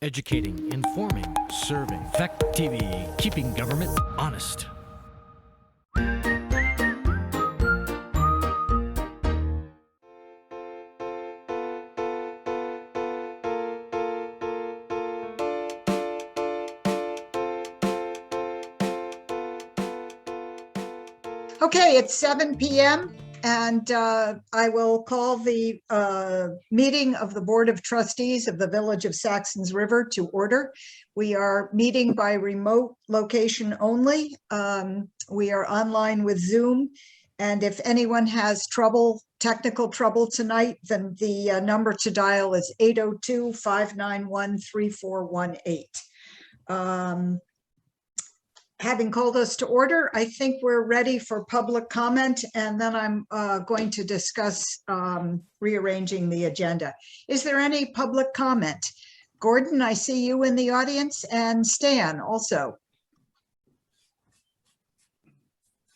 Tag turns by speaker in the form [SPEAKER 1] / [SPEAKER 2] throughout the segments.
[SPEAKER 1] Educating, informing, serving. Fact TV, keeping government honest.
[SPEAKER 2] Okay, it's 7 p.m. and I will call the meeting of the Board of Trustees of the Village of Saxtons River to order. We are meeting by remote location only. We are online with Zoom. And if anyone has technical trouble tonight, then the number to dial is 802-591-3418. Having called us to order, I think we're ready for public comment, and then I'm going to discuss rearranging the agenda. Is there any public comment? Gordon, I see you in the audience, and Stan also.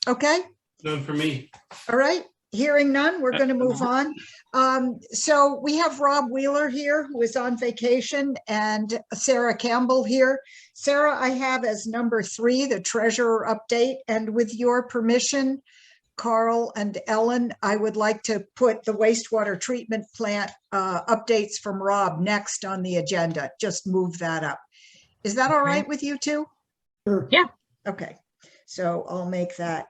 [SPEAKER 2] Okay.
[SPEAKER 3] None for me.
[SPEAKER 2] All right. Hearing none, we're going to move on. So we have Rob Wheeler here, who is on vacation, and Sarah Campbell here. Sarah, I have as number 3, the treasurer update. And with your permission, Carl and Ellen, I would like to put the wastewater treatment plant updates from Rob next on the agenda. Just move that up. Is that all right with you two?
[SPEAKER 4] Sure.
[SPEAKER 5] Yeah.
[SPEAKER 2] Okay. So I'll make that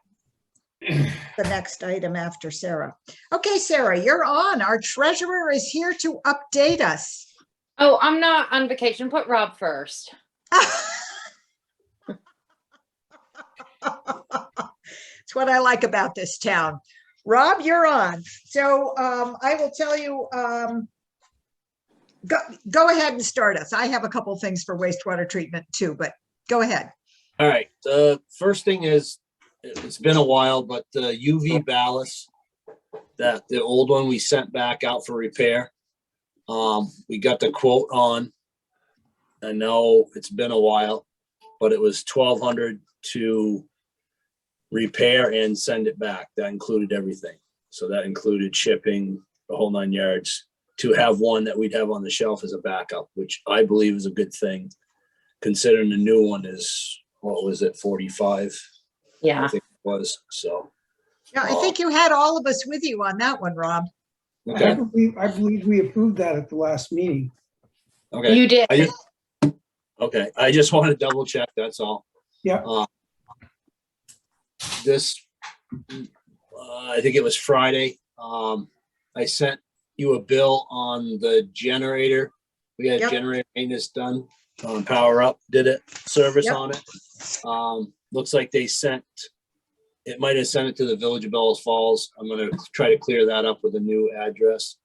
[SPEAKER 2] the next item after Sarah. Okay, Sarah, you're on. Our treasurer is here to update us.
[SPEAKER 5] Oh, I'm not on vacation. Put Rob first.
[SPEAKER 2] It's what I like about this town. Rob, you're on. So I will tell you, go ahead and start us. I have a couple things for wastewater treatment too, but go ahead.
[SPEAKER 3] All right. The first thing is, it's been a while, but the UV ballast, that the old one we sent back out for repair, we got the quote on. I know it's been a while, but it was $1,200 to repair and send it back. That included everything. So that included shipping, the whole 9 yards, to have one that we'd have on the shelf as a backup, which I believe is a good thing, considering the new one is, what was it, 45?
[SPEAKER 5] Yeah.
[SPEAKER 3] I think it was. So
[SPEAKER 2] Yeah, I think you had all of us with you on that one, Rob.
[SPEAKER 4] I
[SPEAKER 3] okay.
[SPEAKER 4] believe we approved that at the last meeting.
[SPEAKER 3] Okay.
[SPEAKER 5] You did.
[SPEAKER 3] I just want to double check. That's all.
[SPEAKER 4] Yeah.
[SPEAKER 3] This, I think it was Friday. I sent you a bill on the generator. We had
[SPEAKER 2] Yep.
[SPEAKER 3] generator maintenance done on Power Up, did it, service
[SPEAKER 2] Yep.
[SPEAKER 3] on it. Looks like they sent, it might have sent it to the Village of Bellows Falls. I'm going to try to clear that up with a new address,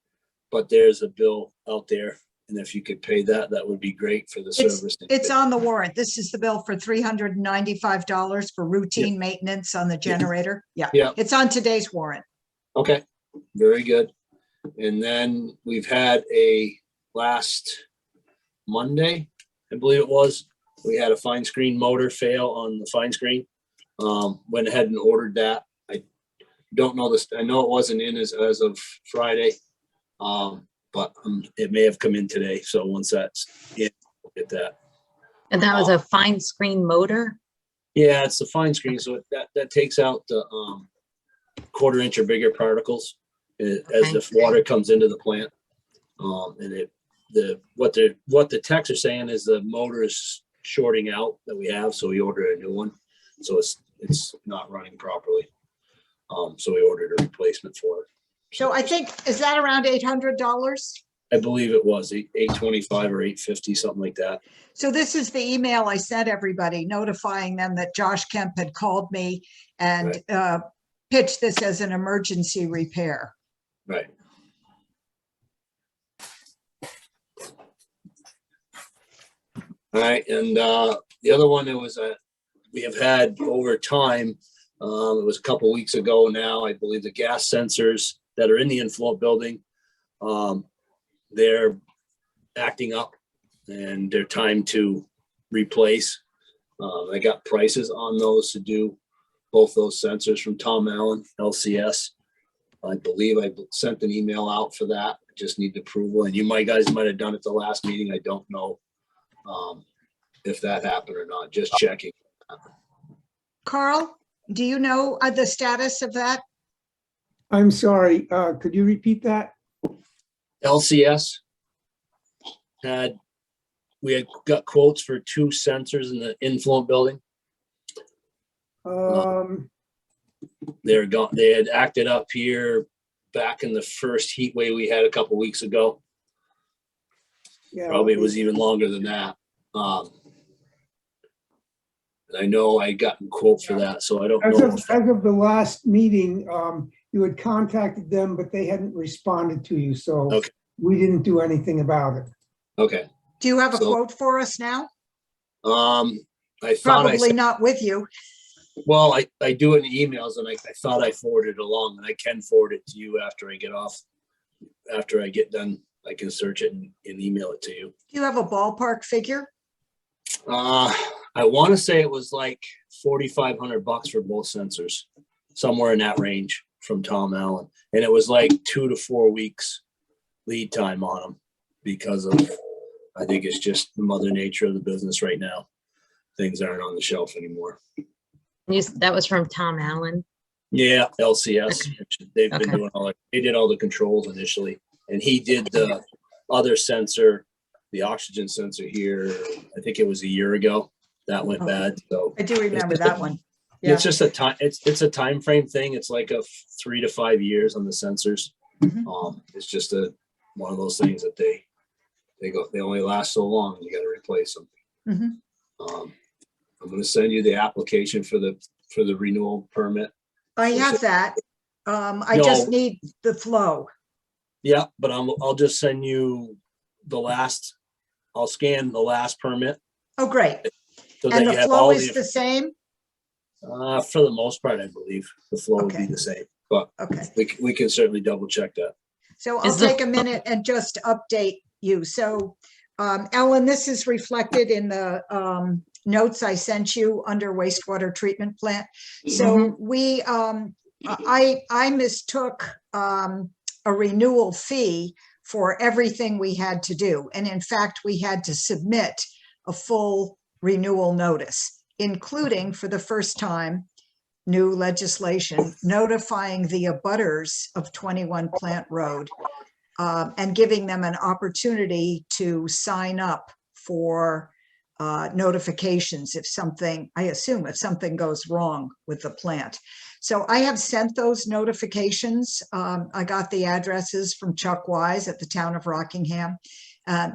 [SPEAKER 3] but there's a bill out there. And if you could pay that, that would be great for the service.
[SPEAKER 2] It's on the warrant. This is the bill for $395 for routine maintenance on the generator. Yeah.
[SPEAKER 3] Yeah.
[SPEAKER 2] It's on today's warrant.
[SPEAKER 3] Okay, very good. And then we've had last Monday, I believe it was, we had a fine screen motor fail on the fine screen. Went ahead and ordered that. I don't know this. I know it wasn't in as of Friday, but it may have come in today. So once that's in, we'll get that.
[SPEAKER 6] And that was a fine screen motor?
[SPEAKER 3] Yeah, it's the fine screen. So that takes out the 1/4 inch or bigger particles as the water comes into the plant. And what the techs are saying is the motor is shorting out that we have, so we ordered a new one. So it's not running properly. So we ordered a replacement for it.
[SPEAKER 2] So I think, is that around $800?
[SPEAKER 3] I believe it was $825 or $850, something like that.
[SPEAKER 2] So this is the email I sent everybody notifying them that Josh Kemp had called me and pitched this as an emergency repair.
[SPEAKER 3] Right. All right, and the other one, it was we have had over time. It was a couple weeks ago now. I believe the gas sensors that are in the inflow building, they're acting up, and they're time to replace. I got prices on those to do both those sensors from Tom Allen, LCS. I believe I sent an email out for that. I just need approval, and you guys might have done it the last meeting. I don't know. if that happened or not, just checking.
[SPEAKER 2] Carl, do you know the status of that?
[SPEAKER 4] I'm sorry, could you repeat that?
[SPEAKER 3] LCS we had got quotes for 2 sensors in the influent building.
[SPEAKER 4] Um,
[SPEAKER 3] They had acted up here back in the first heat wave we had a couple weeks ago.
[SPEAKER 4] yeah.
[SPEAKER 3] Probably it was even longer than that. I know I got a quote for that, so I don't
[SPEAKER 4] As
[SPEAKER 3] know.
[SPEAKER 4] as of the last meeting, you had contacted them, but they hadn't responded to you, so
[SPEAKER 3] Okay.
[SPEAKER 4] we didn't do anything about it.
[SPEAKER 3] Okay.
[SPEAKER 2] Do you have a
[SPEAKER 3] So-
[SPEAKER 2] quote for us now?
[SPEAKER 3] I thought I
[SPEAKER 2] Probably
[SPEAKER 3] said,
[SPEAKER 2] not with you.
[SPEAKER 3] well, I do it in emails, and I thought I forwarded it along, and I can forward it to you after I get off. After I get done, I can search it and email it to you.
[SPEAKER 2] Do you have a ballpark figure?
[SPEAKER 3] I want to say it was like $4,500 for both sensors, somewhere in that range from Tom Allen. And it was like 2 to 4 weeks lead time on them because of, I think it's just the mother nature of the business right now. Things aren't on the shelf anymore.
[SPEAKER 6] That was from Tom Allen.
[SPEAKER 3] Yeah, LCS. They've been
[SPEAKER 6] Okay.
[SPEAKER 3] doing they did all the controls initially, and he did the other sensor, the oxygen sensor here. I think it was a year ago. That went
[SPEAKER 2] Oh.
[SPEAKER 3] bad. So
[SPEAKER 2] I do remember
[SPEAKER 3] just
[SPEAKER 2] that one. Yeah.
[SPEAKER 3] it's just a time. It's a time frame thing. It's like a 3 to 5 years on the sensors.
[SPEAKER 2] Mhm.
[SPEAKER 3] It's just one of those things that they only last so long. And you got to replace them.
[SPEAKER 2] Mhm.
[SPEAKER 3] I'm going to send you the application for the renewal permit.
[SPEAKER 2] I have that. I
[SPEAKER 3] No.
[SPEAKER 2] just need the flow.
[SPEAKER 3] Yeah, but I'll just send you I'll scan the last permit
[SPEAKER 2] Oh, great.
[SPEAKER 3] so that
[SPEAKER 2] And
[SPEAKER 3] you
[SPEAKER 2] the
[SPEAKER 3] have
[SPEAKER 2] flow
[SPEAKER 3] all
[SPEAKER 2] is the same?
[SPEAKER 3] for the most part, I believe the flow would be
[SPEAKER 2] Okay.
[SPEAKER 3] the same, but
[SPEAKER 2] Okay.
[SPEAKER 3] we can certainly double check that.
[SPEAKER 2] So I'll
[SPEAKER 6] Is the-
[SPEAKER 2] take a minute and just update you. So, Ellen, this is reflected in the notes I sent you under wastewater treatment plant. So I mistook a renewal fee for everything we had to do. And in fact, we had to submit a full renewal notice, including for the first time, new legislation notifying the abutters of 21 Plant Road and giving them an opportunity to sign up for notifications if something goes wrong with the plant. So I have sent those notifications. I got the addresses from Chuck Wise at the town of Rockingham.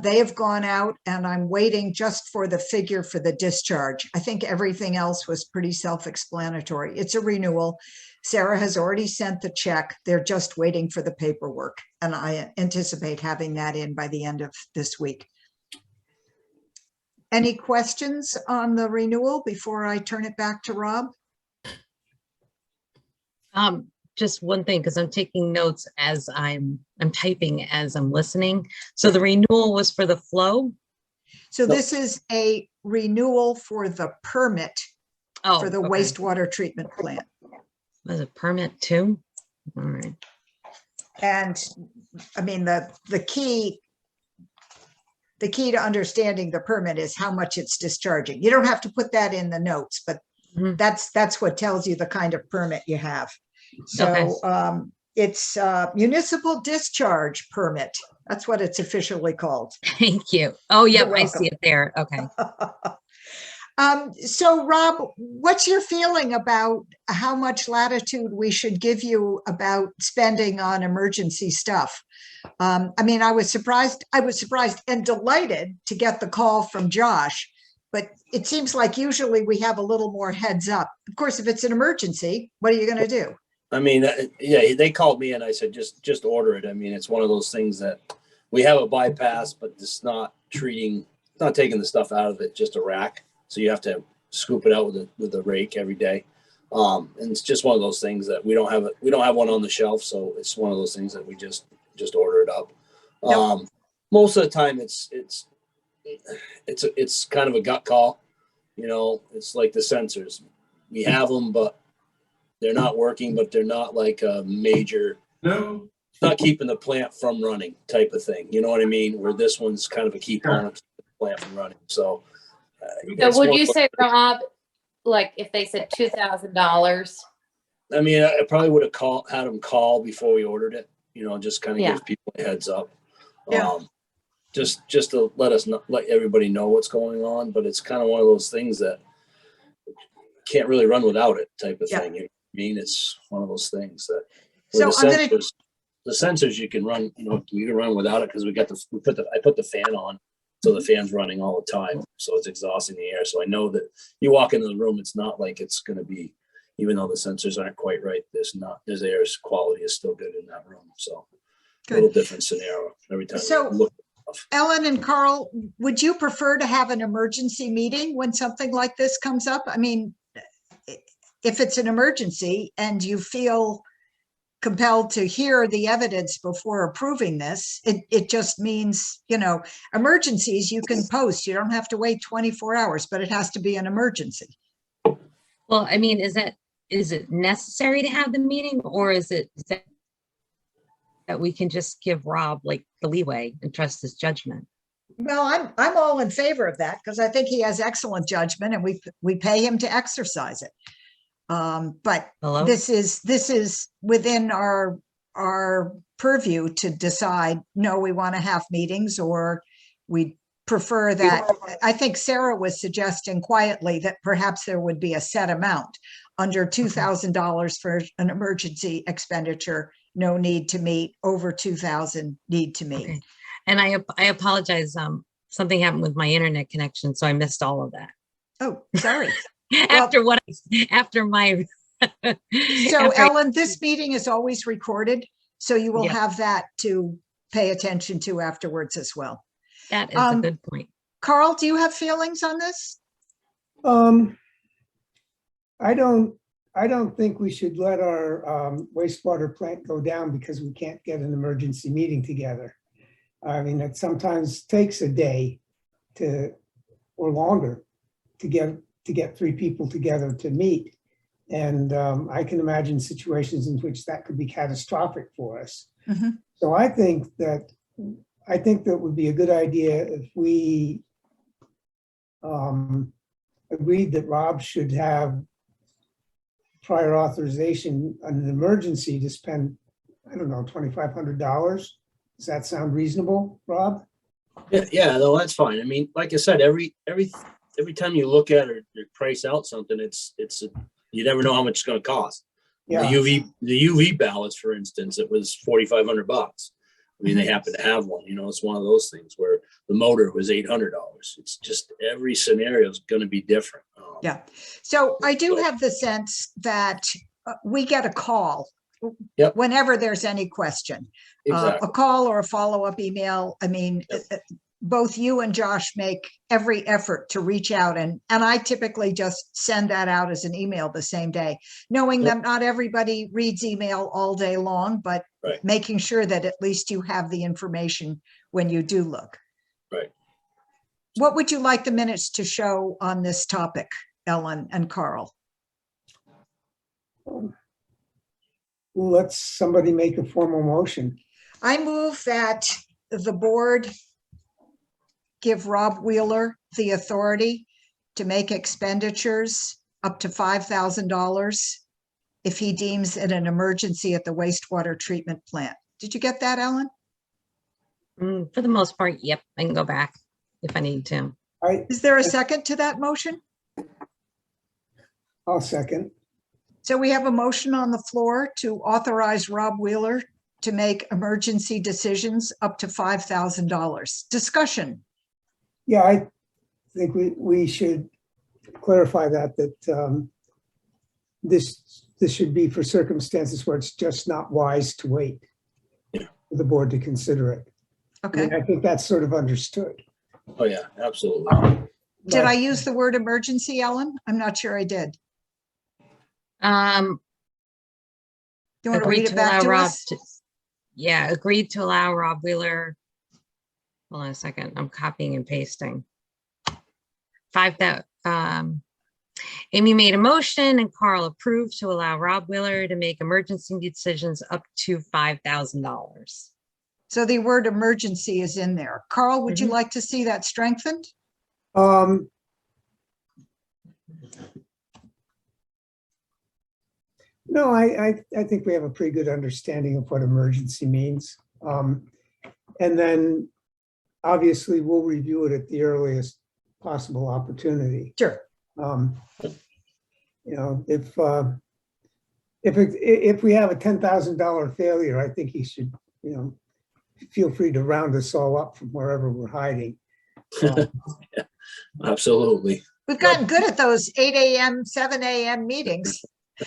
[SPEAKER 2] They have gone out and I'm waiting just for the figure for the discharge. I think everything else was pretty self-explanatory. It's a renewal. Sarah has already sent the check. They're just waiting for the paperwork. And I anticipate having that in by the end of this week. Any questions on the renewal before I turn it back to Rob?
[SPEAKER 6] Just one thing, because I'm taking notes as I'm typing as I'm listening. So the renewal was for the flow?
[SPEAKER 2] So this is a renewal for the permit
[SPEAKER 6] Oh,
[SPEAKER 2] for the
[SPEAKER 6] okay.
[SPEAKER 2] wastewater treatment plant.
[SPEAKER 6] Was it permit too? All right.
[SPEAKER 2] And I mean, the key to understanding the permit is how much it's discharging. You don't have to put that in the notes, but
[SPEAKER 6] Mhm.
[SPEAKER 2] that's what tells you the kind of permit you have. So
[SPEAKER 6] Okay.
[SPEAKER 2] it's municipal discharge permit. That's what it's officially called.
[SPEAKER 6] Thank you. Oh, yep,
[SPEAKER 2] You're
[SPEAKER 6] I see it there. Okay.
[SPEAKER 2] So Rob, what's your feeling about how much latitude we should give you about spending on emergency stuff? I mean, I was surprised and delighted to get the call from Josh, but it seems like usually we have a little more heads up. Of course, if it's an emergency, what are you going to do?
[SPEAKER 3] I mean, yeah, they called me and I said, just order it. I mean, it's one of those things that we have a bypass, but it's not taking the stuff out of it, just a rack. So you have to scoop it out with a rake every day. And it's just one of those things that we don't have one on the shelf. So it's one of those things that we just order it up.
[SPEAKER 2] Yep.
[SPEAKER 3] Most of the time it's kind of a gut call. You know, it's like the sensors. We have them, but they're not working, but they're not like a major, it's not keeping the plant from running type of thing. You know what I mean? Where this one's kind of a key component to the plant from running. So.
[SPEAKER 5] So would you say, Rob, like if they said $2,000?
[SPEAKER 3] I mean, I probably would have had them call before we ordered it, just kind of
[SPEAKER 5] Yeah.
[SPEAKER 3] gives people a heads up.
[SPEAKER 2] Yeah.
[SPEAKER 3] Just to let everybody know what's going on, but it's kind of one of those things that can't really run without it type of
[SPEAKER 2] Yeah.
[SPEAKER 3] thing. You know what I mean, it's one of those things that
[SPEAKER 2] So
[SPEAKER 3] with
[SPEAKER 2] I'm gonna,
[SPEAKER 3] the sensors you can run, we can run without it because I put the fan on. So the fan's running all the time. So it's exhausting the air. So I know that you walk into the room, it's not like it's going to be, even though the sensors aren't quite right, there's air quality is still good in that room. So a little different scenario every time.
[SPEAKER 2] So-
[SPEAKER 3] you look.
[SPEAKER 2] Ellen and Carl, would you prefer to have an emergency meeting when something like this comes up? I mean, if it's an emergency and you feel compelled to hear the evidence before approving this, it just means, emergencies you can post. You don't have to wait 24 hours, but it has to be an emergency.
[SPEAKER 6] Well, I mean, is it necessary to have the meeting, or is that we can just give Rob like the leeway and trust his judgment?
[SPEAKER 2] Well, I'm all in favor of that because I think he has excellent judgment and we pay him to exercise it. But
[SPEAKER 6] Hello?
[SPEAKER 2] this is within our purview to decide, no, we want to have meetings, or we prefer that. I think Sarah was suggesting quietly that perhaps there would be a set amount under $2,000 for an emergency expenditure, no need to meet, over 2,000 need to meet.
[SPEAKER 6] Okay. And I apologize. Something happened with my internet connection, so I missed all of that.
[SPEAKER 2] Oh, sorry.
[SPEAKER 6] After my.
[SPEAKER 2] So
[SPEAKER 6] after
[SPEAKER 2] Ellen, this meeting is always recorded, so you will
[SPEAKER 6] Yeah.
[SPEAKER 2] have that to pay attention to afterwards as well.
[SPEAKER 6] That is a good point.
[SPEAKER 2] Carl, do you have feelings on this?
[SPEAKER 4] I don't think we should let our wastewater plant go down because we can't get an emergency meeting together. I mean, it sometimes takes a day or longer to get three people together to meet. And I can imagine situations in which that could be catastrophic for us.
[SPEAKER 2] Mhm.
[SPEAKER 4] So I think that would be a good idea if we agreed that Rob should have prior authorization on an emergency to spend, I don't know, $2,500. Does that sound reasonable, Rob?
[SPEAKER 3] Yeah, no, that's fine. I mean, like I said, every time you look at or price out something, you never know how much it's going to cost.
[SPEAKER 4] Yeah.
[SPEAKER 3] The UV ballots, for instance, it was $4,500. I mean, they happen to have one. It's one of those things where the motor was $800. It's just every scenario is going to be different.
[SPEAKER 2] Yeah. So I do have the sense that we get a call
[SPEAKER 3] Yep.
[SPEAKER 2] whenever there's any question.
[SPEAKER 3] Exactly.
[SPEAKER 2] A call or a follow-up email. I mean, both you and Josh make every effort to reach out, and I typically just send that out as an email the same day, knowing that not everybody reads email all day long, but
[SPEAKER 3] Right.
[SPEAKER 2] making sure that at least you have the information when you do look.
[SPEAKER 3] Right.
[SPEAKER 2] What would you like the minutes to show on this topic, Ellen and Carl?
[SPEAKER 4] Let somebody make a formal motion.
[SPEAKER 2] I move that the board give Rob Wheeler the authority to make expenditures up to $5,000 if he deems it an emergency at the wastewater treatment plant. Did you get that, Ellen?
[SPEAKER 6] For the most part, yep. I can go back if I need to.
[SPEAKER 2] Is there a second to that motion?
[SPEAKER 4] I'll second.
[SPEAKER 2] So we have a motion on the floor to authorize Rob Wheeler to make emergency decisions up to $5,000. Discussion.
[SPEAKER 4] Yeah, I think we should clarify that this should be for circumstances where it's just not wise to wait for the board to consider it.
[SPEAKER 2] Okay.
[SPEAKER 4] I think that's sort of understood.
[SPEAKER 3] Oh yeah, absolutely.
[SPEAKER 2] Did I use the word emergency, Ellen? I'm not sure I did. You want to
[SPEAKER 6] Agreed
[SPEAKER 2] read it
[SPEAKER 6] to
[SPEAKER 2] back
[SPEAKER 6] allow
[SPEAKER 2] to
[SPEAKER 6] Rob
[SPEAKER 2] us?
[SPEAKER 6] agreed to allow Rob Wheeler. Hold on a second. I'm copying and pasting. Amy made a motion and Carl approved to allow Rob Wheeler to make emergency decisions up to $5,000.
[SPEAKER 2] So the word emergency is in there. Carl, would you like to see that strengthened?
[SPEAKER 4] No, I think we have a pretty good understanding of what emergency means. And then obviously we'll review it at the earliest possible opportunity.
[SPEAKER 2] Sure.
[SPEAKER 4] You know, if we have a $10,000 failure, I think he should, you know, feel free to round us all up from wherever we're hiding.
[SPEAKER 3] Absolutely.
[SPEAKER 2] We've gotten good at those 8 a.m., 7 a.m. meetings.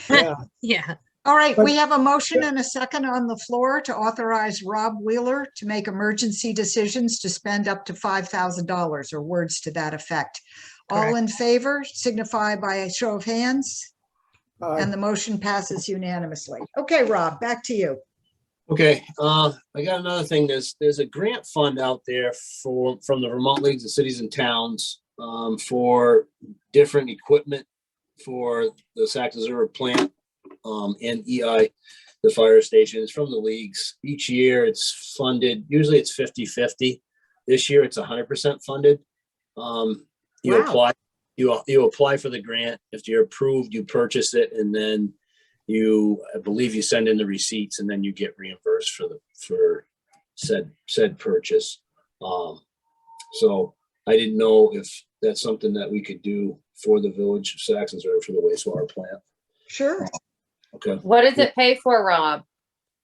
[SPEAKER 4] Yeah.
[SPEAKER 6] Yeah.
[SPEAKER 2] All right,
[SPEAKER 4] But-
[SPEAKER 2] we have a motion and a second on the floor to authorize Rob Wheeler to make emergency decisions to spend up to $5,000 or words to that effect. All
[SPEAKER 4] Correct.
[SPEAKER 2] in favor signify by a show of hands, and
[SPEAKER 4] Uh,
[SPEAKER 2] the motion passes unanimously. Okay, Rob, back to you.
[SPEAKER 3] Okay, I got another thing. There's a grant fund out there from the Vermont Leagues of Cities and Towns for different equipment for the Saxtons River plant and EI, the fire station. It's from the leagues. Each year it's funded. Usually it's 50-50. This year it's 100% funded. You
[SPEAKER 2] Wow.
[SPEAKER 3] apply. You apply for the grant. If you're approved, you purchase it, and then I believe you send in the receipts, and then you get reimbursed for said purchase. So I didn't know if that's something that we could do for the village of Saxtons or for the wastewater plant.
[SPEAKER 2] Sure.
[SPEAKER 3] Okay.
[SPEAKER 5] What does it pay for, Rob?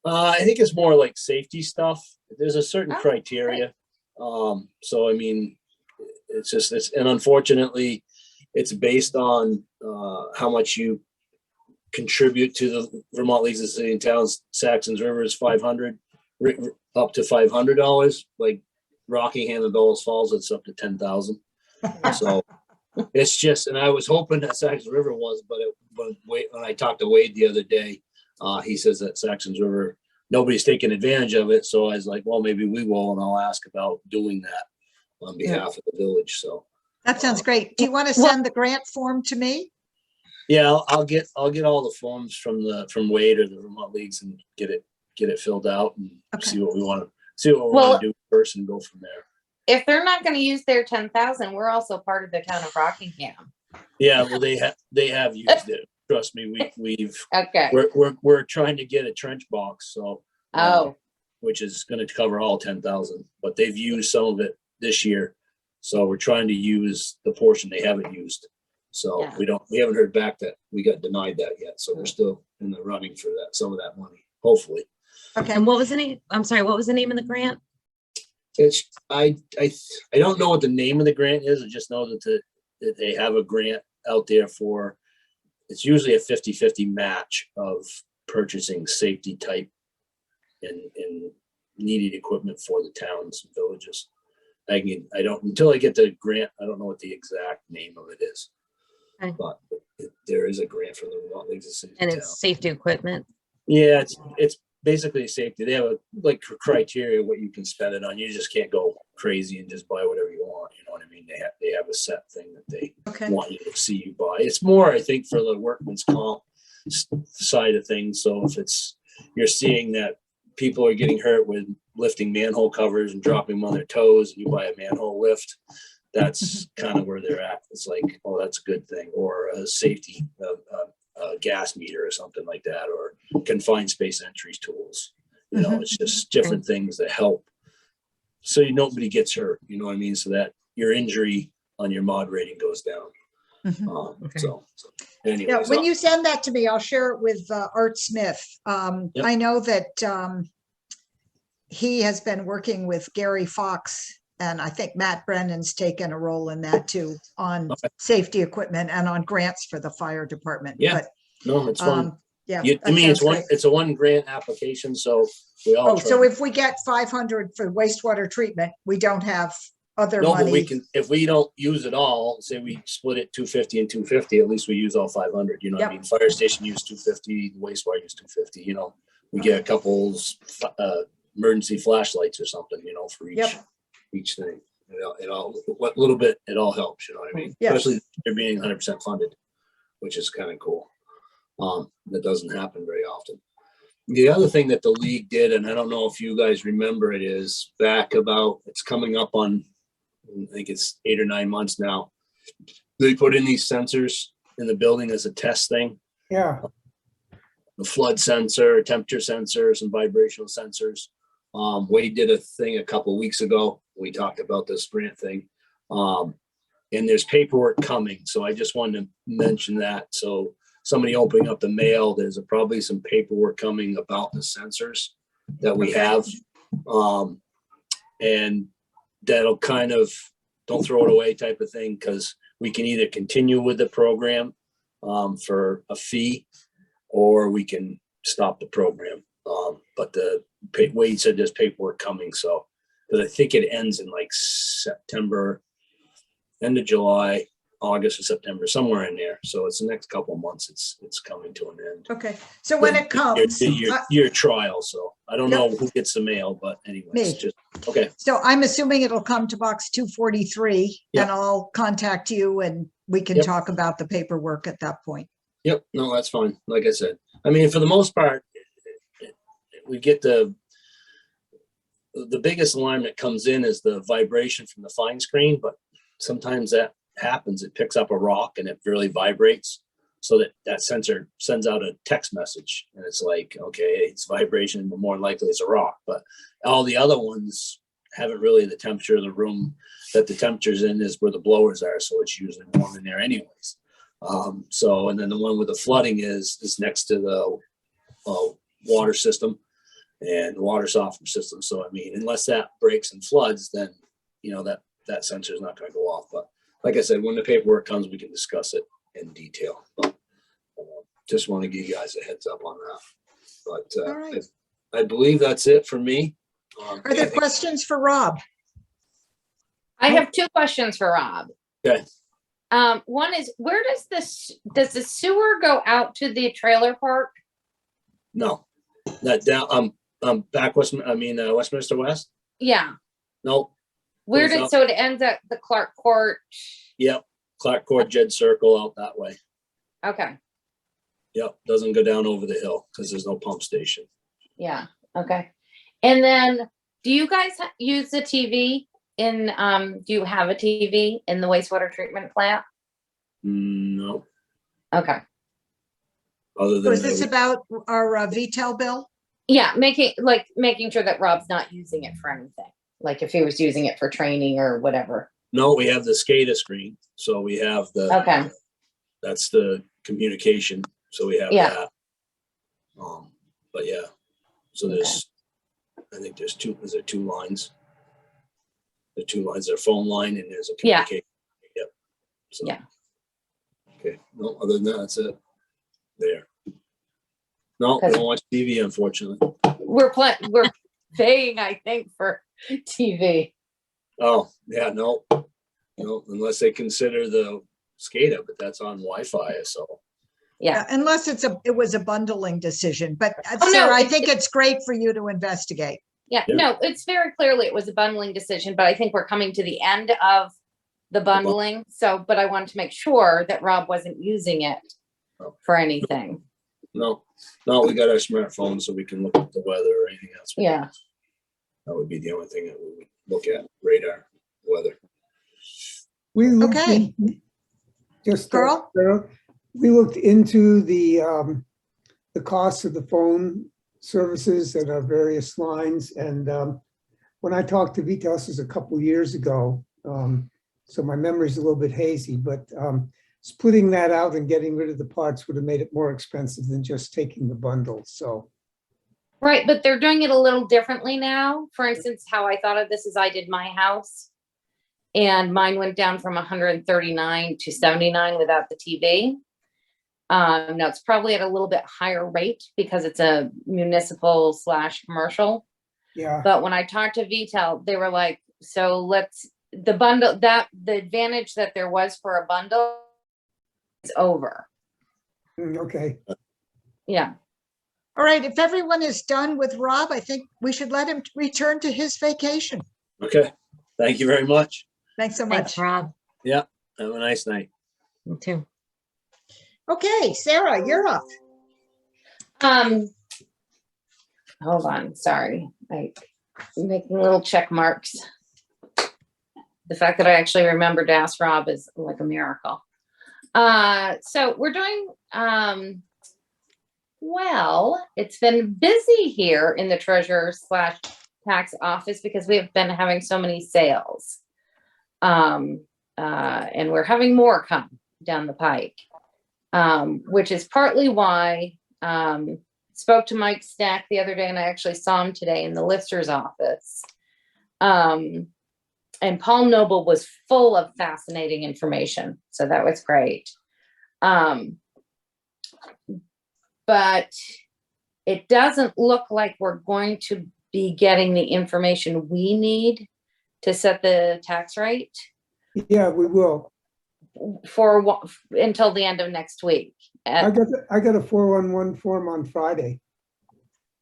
[SPEAKER 3] I think it's more like safety stuff. There's a certain
[SPEAKER 5] Oh,
[SPEAKER 3] criteria. So I mean, and unfortunately, it's based on how much you contribute to the Vermont Leagues of Cities and Towns. Saxons River is 500, up to $500. Like Rockingham and Bellows Falls, it's up to 10,000. So it's just, and I was hoping that Saxons River was, but when I talked to Wade the other day, he says that Saxons River, nobody's taking advantage of it. So I was like, well, maybe we will, and I'll ask about doing that on behalf of the village. So
[SPEAKER 2] That sounds great. Do you want to send the grant form to me?
[SPEAKER 3] yeah, I'll get all the forms from Wade or the Vermont Leagues and get it filled out and see what we want to do first and go from there.
[SPEAKER 5] If they're not going to use their 10,000, we're also part of the town of Rockingham.
[SPEAKER 3] Yeah, well, they have used it. Trust me,
[SPEAKER 5] Okay.
[SPEAKER 3] we're trying to get a trench box, so which is going to cover all 10,000, but they've used some of it this year, so we're trying to use the portion they haven't used. So
[SPEAKER 5] Yeah.
[SPEAKER 3] we haven't heard back that we got denied that yet, so we're still in the running for that, some of that money, hopefully.
[SPEAKER 2] Okay.
[SPEAKER 6] And what was the name? I'm sorry, what was the name of the grant?
[SPEAKER 3] It's I don't know what the name of the grant is. I just know that they have a grant out there for, it's usually a 50-50 match of purchasing safety type and needed equipment for the towns and villages. Until I get the grant, I don't know what the exact name of it is.
[SPEAKER 6] Okay.
[SPEAKER 3] But there is a grant for the Vermont Leagues of Cities
[SPEAKER 6] And
[SPEAKER 3] and
[SPEAKER 6] it's
[SPEAKER 3] Towns.
[SPEAKER 6] safety equipment.
[SPEAKER 3] Yeah, it's basically safety. They have a criteria what you can spend it on. You just can't go crazy and just buy whatever you want. You know what I mean? They have a set thing that they want you to see you buy. It's more, I think, for the workman's comp side of things. So if you're seeing that people are getting hurt with lifting manhole covers and dropping them on their toes, and you buy a manhole lift, that's kind of where they're at. It's like, oh, that's a good thing. Or a safety, a gas meter or something like that, or confined space entries tools. You know, it's just different things that help so nobody gets hurt. You know what I mean? So that your injury on your mod rating goes down. So anyways,
[SPEAKER 2] Yeah, when you send that to me, I'll share it with Art Smith.
[SPEAKER 3] Yep.
[SPEAKER 2] I know that he has been working with Gary Fox, and I think Matt Brennan's taken a role in that too, on safety equipment and on grants for the fire department.
[SPEAKER 3] Yeah.
[SPEAKER 2] But
[SPEAKER 3] no, it's fun.
[SPEAKER 2] yeah,
[SPEAKER 3] I
[SPEAKER 2] that
[SPEAKER 3] mean,
[SPEAKER 2] sounds great.
[SPEAKER 3] it's a one grant application, so we all.
[SPEAKER 2] Oh, so if we get 500 for wastewater treatment, we don't have other
[SPEAKER 3] no, but we
[SPEAKER 2] money.
[SPEAKER 3] can, if we don't use it all, say we split it 250 and 250, at least we use all 500. You know what I mean? Fire station used 250, wastewater used 250. You know, we get a couple emergency flashlights or something. You know, for each thing. It all what little bit it all helps. You know what I mean?
[SPEAKER 2] Yes.
[SPEAKER 3] Especially they're being 100% funded, which is kind of cool. That doesn't happen very often. The other thing that the league did, and I don't know if you guys remember it, is back about, it's coming up on, I think it's 8 or 9 months now. They put in these sensors in the building as a test thing.
[SPEAKER 4] Yeah,
[SPEAKER 3] The flood sensor, temperature sensors, and vibrational sensors. Wade did a thing a couple weeks ago. We talked about this grant thing. And there's paperwork coming. So I just wanted to mention that. So somebody opening up the mail, there's probably some paperwork coming about the sensors that we have. And that'll kind of, don't throw it away type of thing, because we can either continue with the program for a fee, or we can stop the program. But Wade said there's paperwork coming, so, because I think it ends in like September, end of July, August or September, somewhere in there. So it's the next couple of months, it's coming to an end.
[SPEAKER 2] Okay, so when it comes,
[SPEAKER 3] Your trial, so I don't
[SPEAKER 2] Yep.
[SPEAKER 3] know who gets the mail, but anyways,
[SPEAKER 2] Me.
[SPEAKER 3] just, okay,
[SPEAKER 2] so I'm assuming it'll come to box 243
[SPEAKER 3] Yeah.
[SPEAKER 2] and I'll contact you and we can
[SPEAKER 3] Yep.
[SPEAKER 2] talk about the paperwork at that point.
[SPEAKER 3] yep, no, that's fine, like I said. I mean, for the most part, we get the biggest alarm that comes in is the vibration from the fine screen, but sometimes that happens, it picks up a rock and it really vibrates, so that sensor sends out a text message, and it's like, okay, it's vibration, but more likely it's a rock. But all the other ones haven't really, the temperature of the room that the temperature's in is where the blowers are, so it's usually warm in there anyways. So, and then the one with the flooding is next to the water system and the water softener system. So I mean, unless that breaks and floods, then that sensor is not going to go off. But like I said, when the paperwork comes, we can discuss it in detail. But just want to give you guys a heads up on that. But
[SPEAKER 2] All right.
[SPEAKER 3] I believe that's it for me.
[SPEAKER 2] Are there questions for Rob?
[SPEAKER 5] I have two questions for Rob.
[SPEAKER 3] Okay.
[SPEAKER 5] One is, where does the sewer go out to the trailer park?
[SPEAKER 3] No, not down. Back Westminster West.
[SPEAKER 5] Yeah.
[SPEAKER 3] No.
[SPEAKER 5] Where
[SPEAKER 3] Goes out.
[SPEAKER 5] so it ends at the Clark Court?
[SPEAKER 3] Yep. Clark Court, Jed Circle, out that way.
[SPEAKER 5] Okay.
[SPEAKER 3] Yep. Doesn't go down over the hill because there's no pump station.
[SPEAKER 5] Yeah. Okay. And then, do you guys use the TV in? Do you have a TV in the wastewater treatment plant?
[SPEAKER 3] No.
[SPEAKER 5] Okay.
[SPEAKER 3] Other
[SPEAKER 2] So
[SPEAKER 3] than
[SPEAKER 2] is this
[SPEAKER 3] that,
[SPEAKER 2] about our VTEL bill?
[SPEAKER 5] Yeah, making sure that Rob's not using it for anything. Like if he was using it for training or whatever.
[SPEAKER 3] no, we have the SCADA screen. So we have
[SPEAKER 5] Okay.
[SPEAKER 3] that's the communication. So we have
[SPEAKER 5] Yeah.
[SPEAKER 3] that. But yeah, so I think there's two lines. The two lines are phone line and there's a
[SPEAKER 5] Yeah.
[SPEAKER 3] communication. Yep. So,
[SPEAKER 5] Yeah.
[SPEAKER 3] Okay. No, other than that, that's it. There. No, we
[SPEAKER 5] 'Cause-
[SPEAKER 3] don't watch TV, unfortunately.
[SPEAKER 5] We're paying, I think, for TV.
[SPEAKER 3] Oh, yeah, no, unless they consider the SCADA, but that's on Wi-Fi, so.
[SPEAKER 5] Yeah.
[SPEAKER 2] Unless it was a bundling decision, but
[SPEAKER 5] Oh, no,
[SPEAKER 2] Sarah, I
[SPEAKER 5] it's-
[SPEAKER 2] think it's great for you to investigate.
[SPEAKER 5] Yeah.
[SPEAKER 3] Yeah.
[SPEAKER 5] No, it's very clearly it was a bundling decision, but I think we're coming to the end of the bundling. So, but I wanted to make sure that Rob wasn't using it
[SPEAKER 3] Oh.
[SPEAKER 5] for anything.
[SPEAKER 3] No, we got our smartphones so we can look at the weather or anything else.
[SPEAKER 5] Yeah.
[SPEAKER 3] That would be the only thing that we would look at, radar, weather.
[SPEAKER 4] we looked
[SPEAKER 2] Okay. Carl?
[SPEAKER 4] We looked into the cost of the phone services at our various lines, and when I talked to VTEL, this was a couple years ago, so my memory's a little bit hazy, but splitting that out and getting rid of the parts would have made it more expensive than just taking the bundle, so.
[SPEAKER 5] Right. But they're doing it a little differently now. For instance, how I thought of this is I did my house and mine went down from 139 to 79 without the TV. Now it's probably at a little bit higher rate because it's a municipal / commercial.
[SPEAKER 4] Yeah,
[SPEAKER 5] But when I talked to VTEL, they were like, so the advantage that there was for a bundle is over.
[SPEAKER 4] okay.
[SPEAKER 5] Yeah.
[SPEAKER 2] All right, if everyone is done with Rob, I think we should let him return to his vacation.
[SPEAKER 3] Okay, thank you very much.
[SPEAKER 2] Thanks so
[SPEAKER 6] Thanks,
[SPEAKER 2] much.
[SPEAKER 6] Rob.
[SPEAKER 3] Have a nice night.
[SPEAKER 6] You too.
[SPEAKER 2] Okay, Sarah, you're up.
[SPEAKER 5] hold on, sorry. I'm making little check marks. The fact that I actually remembered to ask Rob is like a miracle. So we're doing, well, it's been busy here in the treasurer/tax office because we have been having so many sales. And we're having more come down the pike, which is partly why, spoke to Mike Stack the other day, and I actually saw him today in the lister's office. And Paul Noble was full of fascinating information. So that was great. But it doesn't look like we're going to be getting the information we need to set the tax rate
[SPEAKER 4] Yeah, we will.
[SPEAKER 5] until the end of next week.
[SPEAKER 4] I got a 411 form on Friday.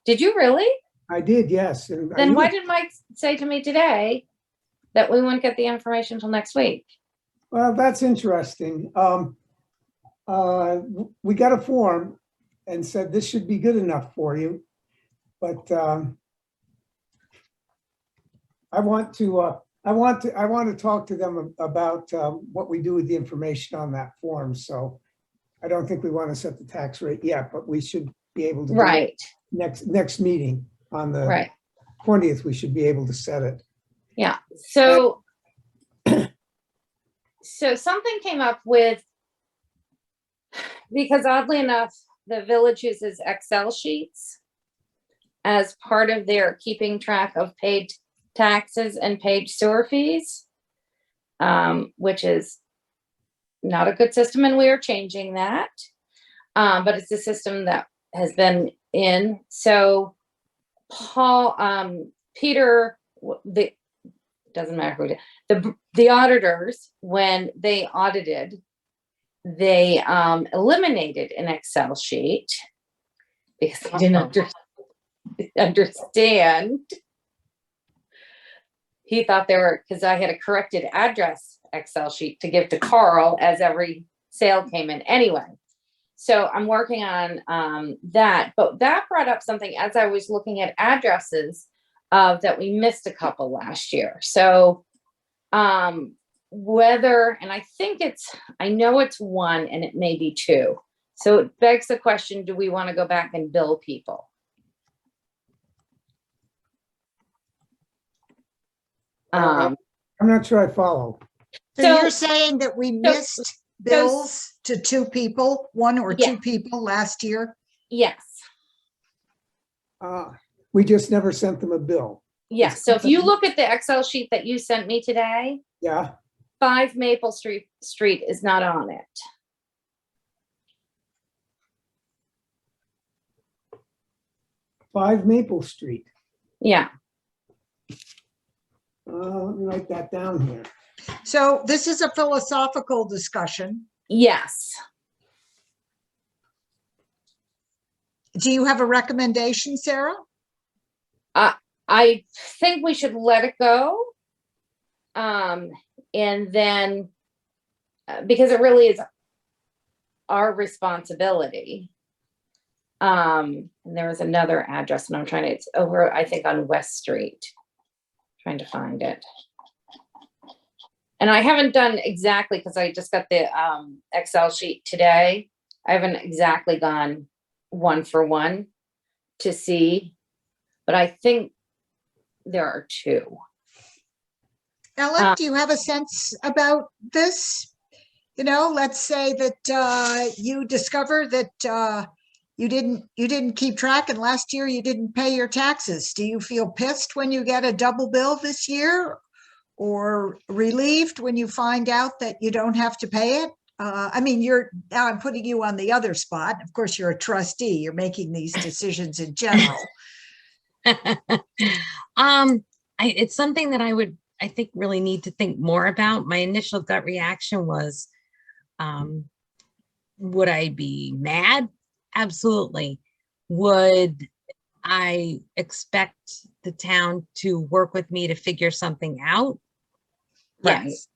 [SPEAKER 5] Did you really?
[SPEAKER 4] I did, yes. And
[SPEAKER 5] Then why did Mike say to me today that we wouldn't get the information until next week?
[SPEAKER 4] Well, that's interesting. We got a form and said this should be good enough for you, but I want to talk to them about what we do with the information on that form. So I don't think we want to set the tax rate yet, but we should be able to.
[SPEAKER 5] Right.
[SPEAKER 4] Next meeting on the
[SPEAKER 5] Right.
[SPEAKER 4] 20th, we should be able to set it.
[SPEAKER 5] Yeah. So, so something came up with, because oddly enough, the village uses Excel sheets as part of their keeping track of paid taxes and paid sewer fees, which is not a good system, and we are changing that. But it's a system that has been in. So Peter, doesn't matter who did, the auditors, when they audited, they eliminated an Excel sheet because they didn't understand. He thought they were, because I had a corrected address Excel sheet to give to Carl as every sale came in anyway. So I'm working on that, but that brought up something as I was looking at addresses that we missed a couple last year. So whether, and I know it's one and it may be two. So it begs the question, do we want to go back and bill people?
[SPEAKER 4] I'm not sure I follow.
[SPEAKER 2] So you're saying that we missed bills to two people, one or
[SPEAKER 5] Yeah.
[SPEAKER 2] two people last year?
[SPEAKER 5] Yes.
[SPEAKER 4] We just never sent them a bill.
[SPEAKER 5] Yes. So if you look at the Excel sheet that you sent me today,
[SPEAKER 4] Yeah,
[SPEAKER 5] 5 Maple Street is not on it.
[SPEAKER 4] Five Maple Street.
[SPEAKER 5] Yeah.
[SPEAKER 4] Let me write that down here.
[SPEAKER 2] So this is a philosophical discussion.
[SPEAKER 5] Yes.
[SPEAKER 2] Do you have a recommendation, Sarah?
[SPEAKER 5] I think we should let it go. And then, because it really is our responsibility. And there was another address, and it's over, I think, on West Street. Trying to find it. And I haven't done exactly, because I just got the Excel sheet today. I haven't exactly gone one for one to see, but I think there are two.
[SPEAKER 2] Ellen, do you have a sense about this? You know, let's say that you discover that you didn't keep track, and last year you didn't pay your taxes. Do you feel pissed when you get a double bill this year, or relieved when you find out that you don't have to pay it? I mean, now I'm putting you on the other spot. Of course, you're a trustee. You're making these decisions in general.
[SPEAKER 6] It's something that I think really need to think more about. My initial gut reaction was, would I be mad? Absolutely. Would I expect the town to work with me to figure something out?
[SPEAKER 5] Right.
[SPEAKER 6] Yes.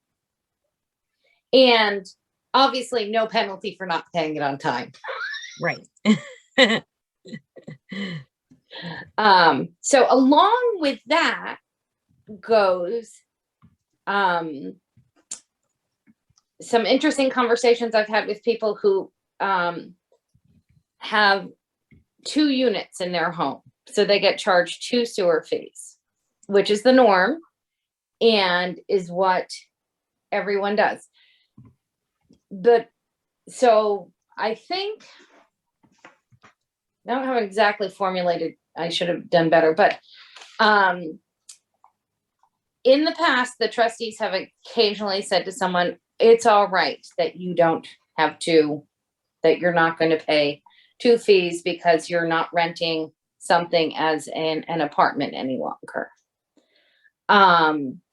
[SPEAKER 5] And obviously no penalty for not paying it on time.
[SPEAKER 6] Right.
[SPEAKER 5] So along with that goes some interesting conversations I've had with people who have 2 units in their home. So they get charged 2 sewer fees, which is the norm and is what everyone does. But so I think, I don't have exactly formulated, I should have done better, but in the past, the trustees have occasionally said to someone, it's all right that you don't have to, that you're not going to pay 2 fees because you're not renting something as an apartment any longer.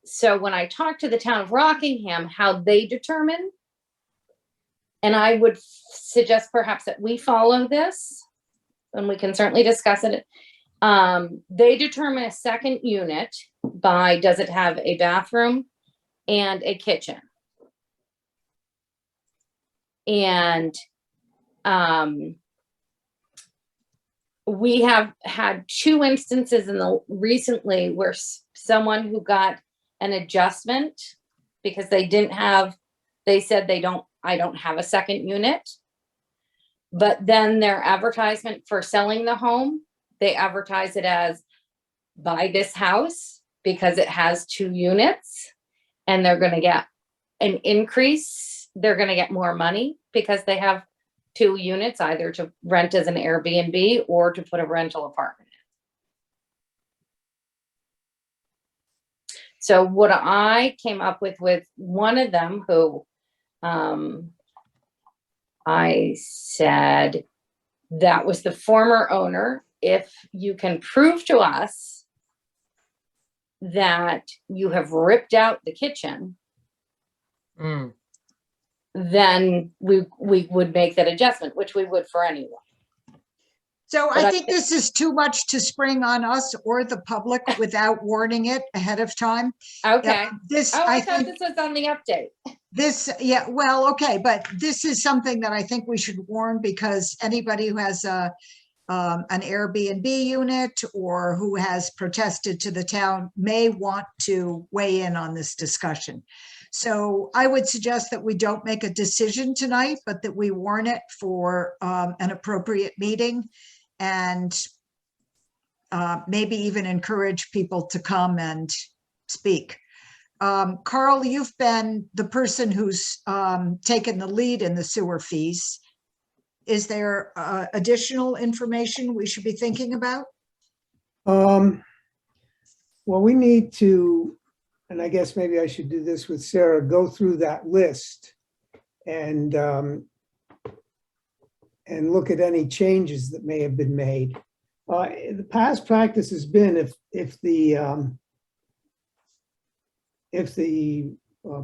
[SPEAKER 5] So when I talked to the town of Rockingham, how they determine, and I would suggest perhaps that we follow this, and we can certainly discuss it. They determine a second unit by, does it have a bathroom and a kitchen? And we have had 2 instances in the recently where someone who got an adjustment because they didn't have, they said I don't have a second unit, but then their advertisement for selling the home, they advertise it as buy this house because it has 2 units and they're going to get an increase. They're going to get more money because they have 2 units, either to rent as an Airbnb or to put a rental apartment in. So what I came up with one of them who I said, that was the former owner. If you can prove to us that you have ripped out the kitchen, then we would make that adjustment, which we would for anyone.
[SPEAKER 2] So
[SPEAKER 5] But
[SPEAKER 2] I think this is too much to spring on us or the public without warning it ahead of time.
[SPEAKER 5] Okay.
[SPEAKER 2] This,
[SPEAKER 5] Oh, I
[SPEAKER 2] I
[SPEAKER 5] thought
[SPEAKER 2] think
[SPEAKER 5] this was on the update.
[SPEAKER 2] this, yeah, well, okay, but this is something that I think we should warn because anybody who has an Airbnb unit or who has protested to the town may want to weigh in on this discussion. So I would suggest that we don't make a decision tonight, but that we warn it for an appropriate meeting and maybe even encourage people to come and speak. Carl, you've been the person who's taken the lead in the sewer fees. Is there additional information we should be thinking about?
[SPEAKER 4] Well, we need to, and I guess maybe I should do this with Sarah, go through that list and look at any changes that may have been made. The past practice has been if the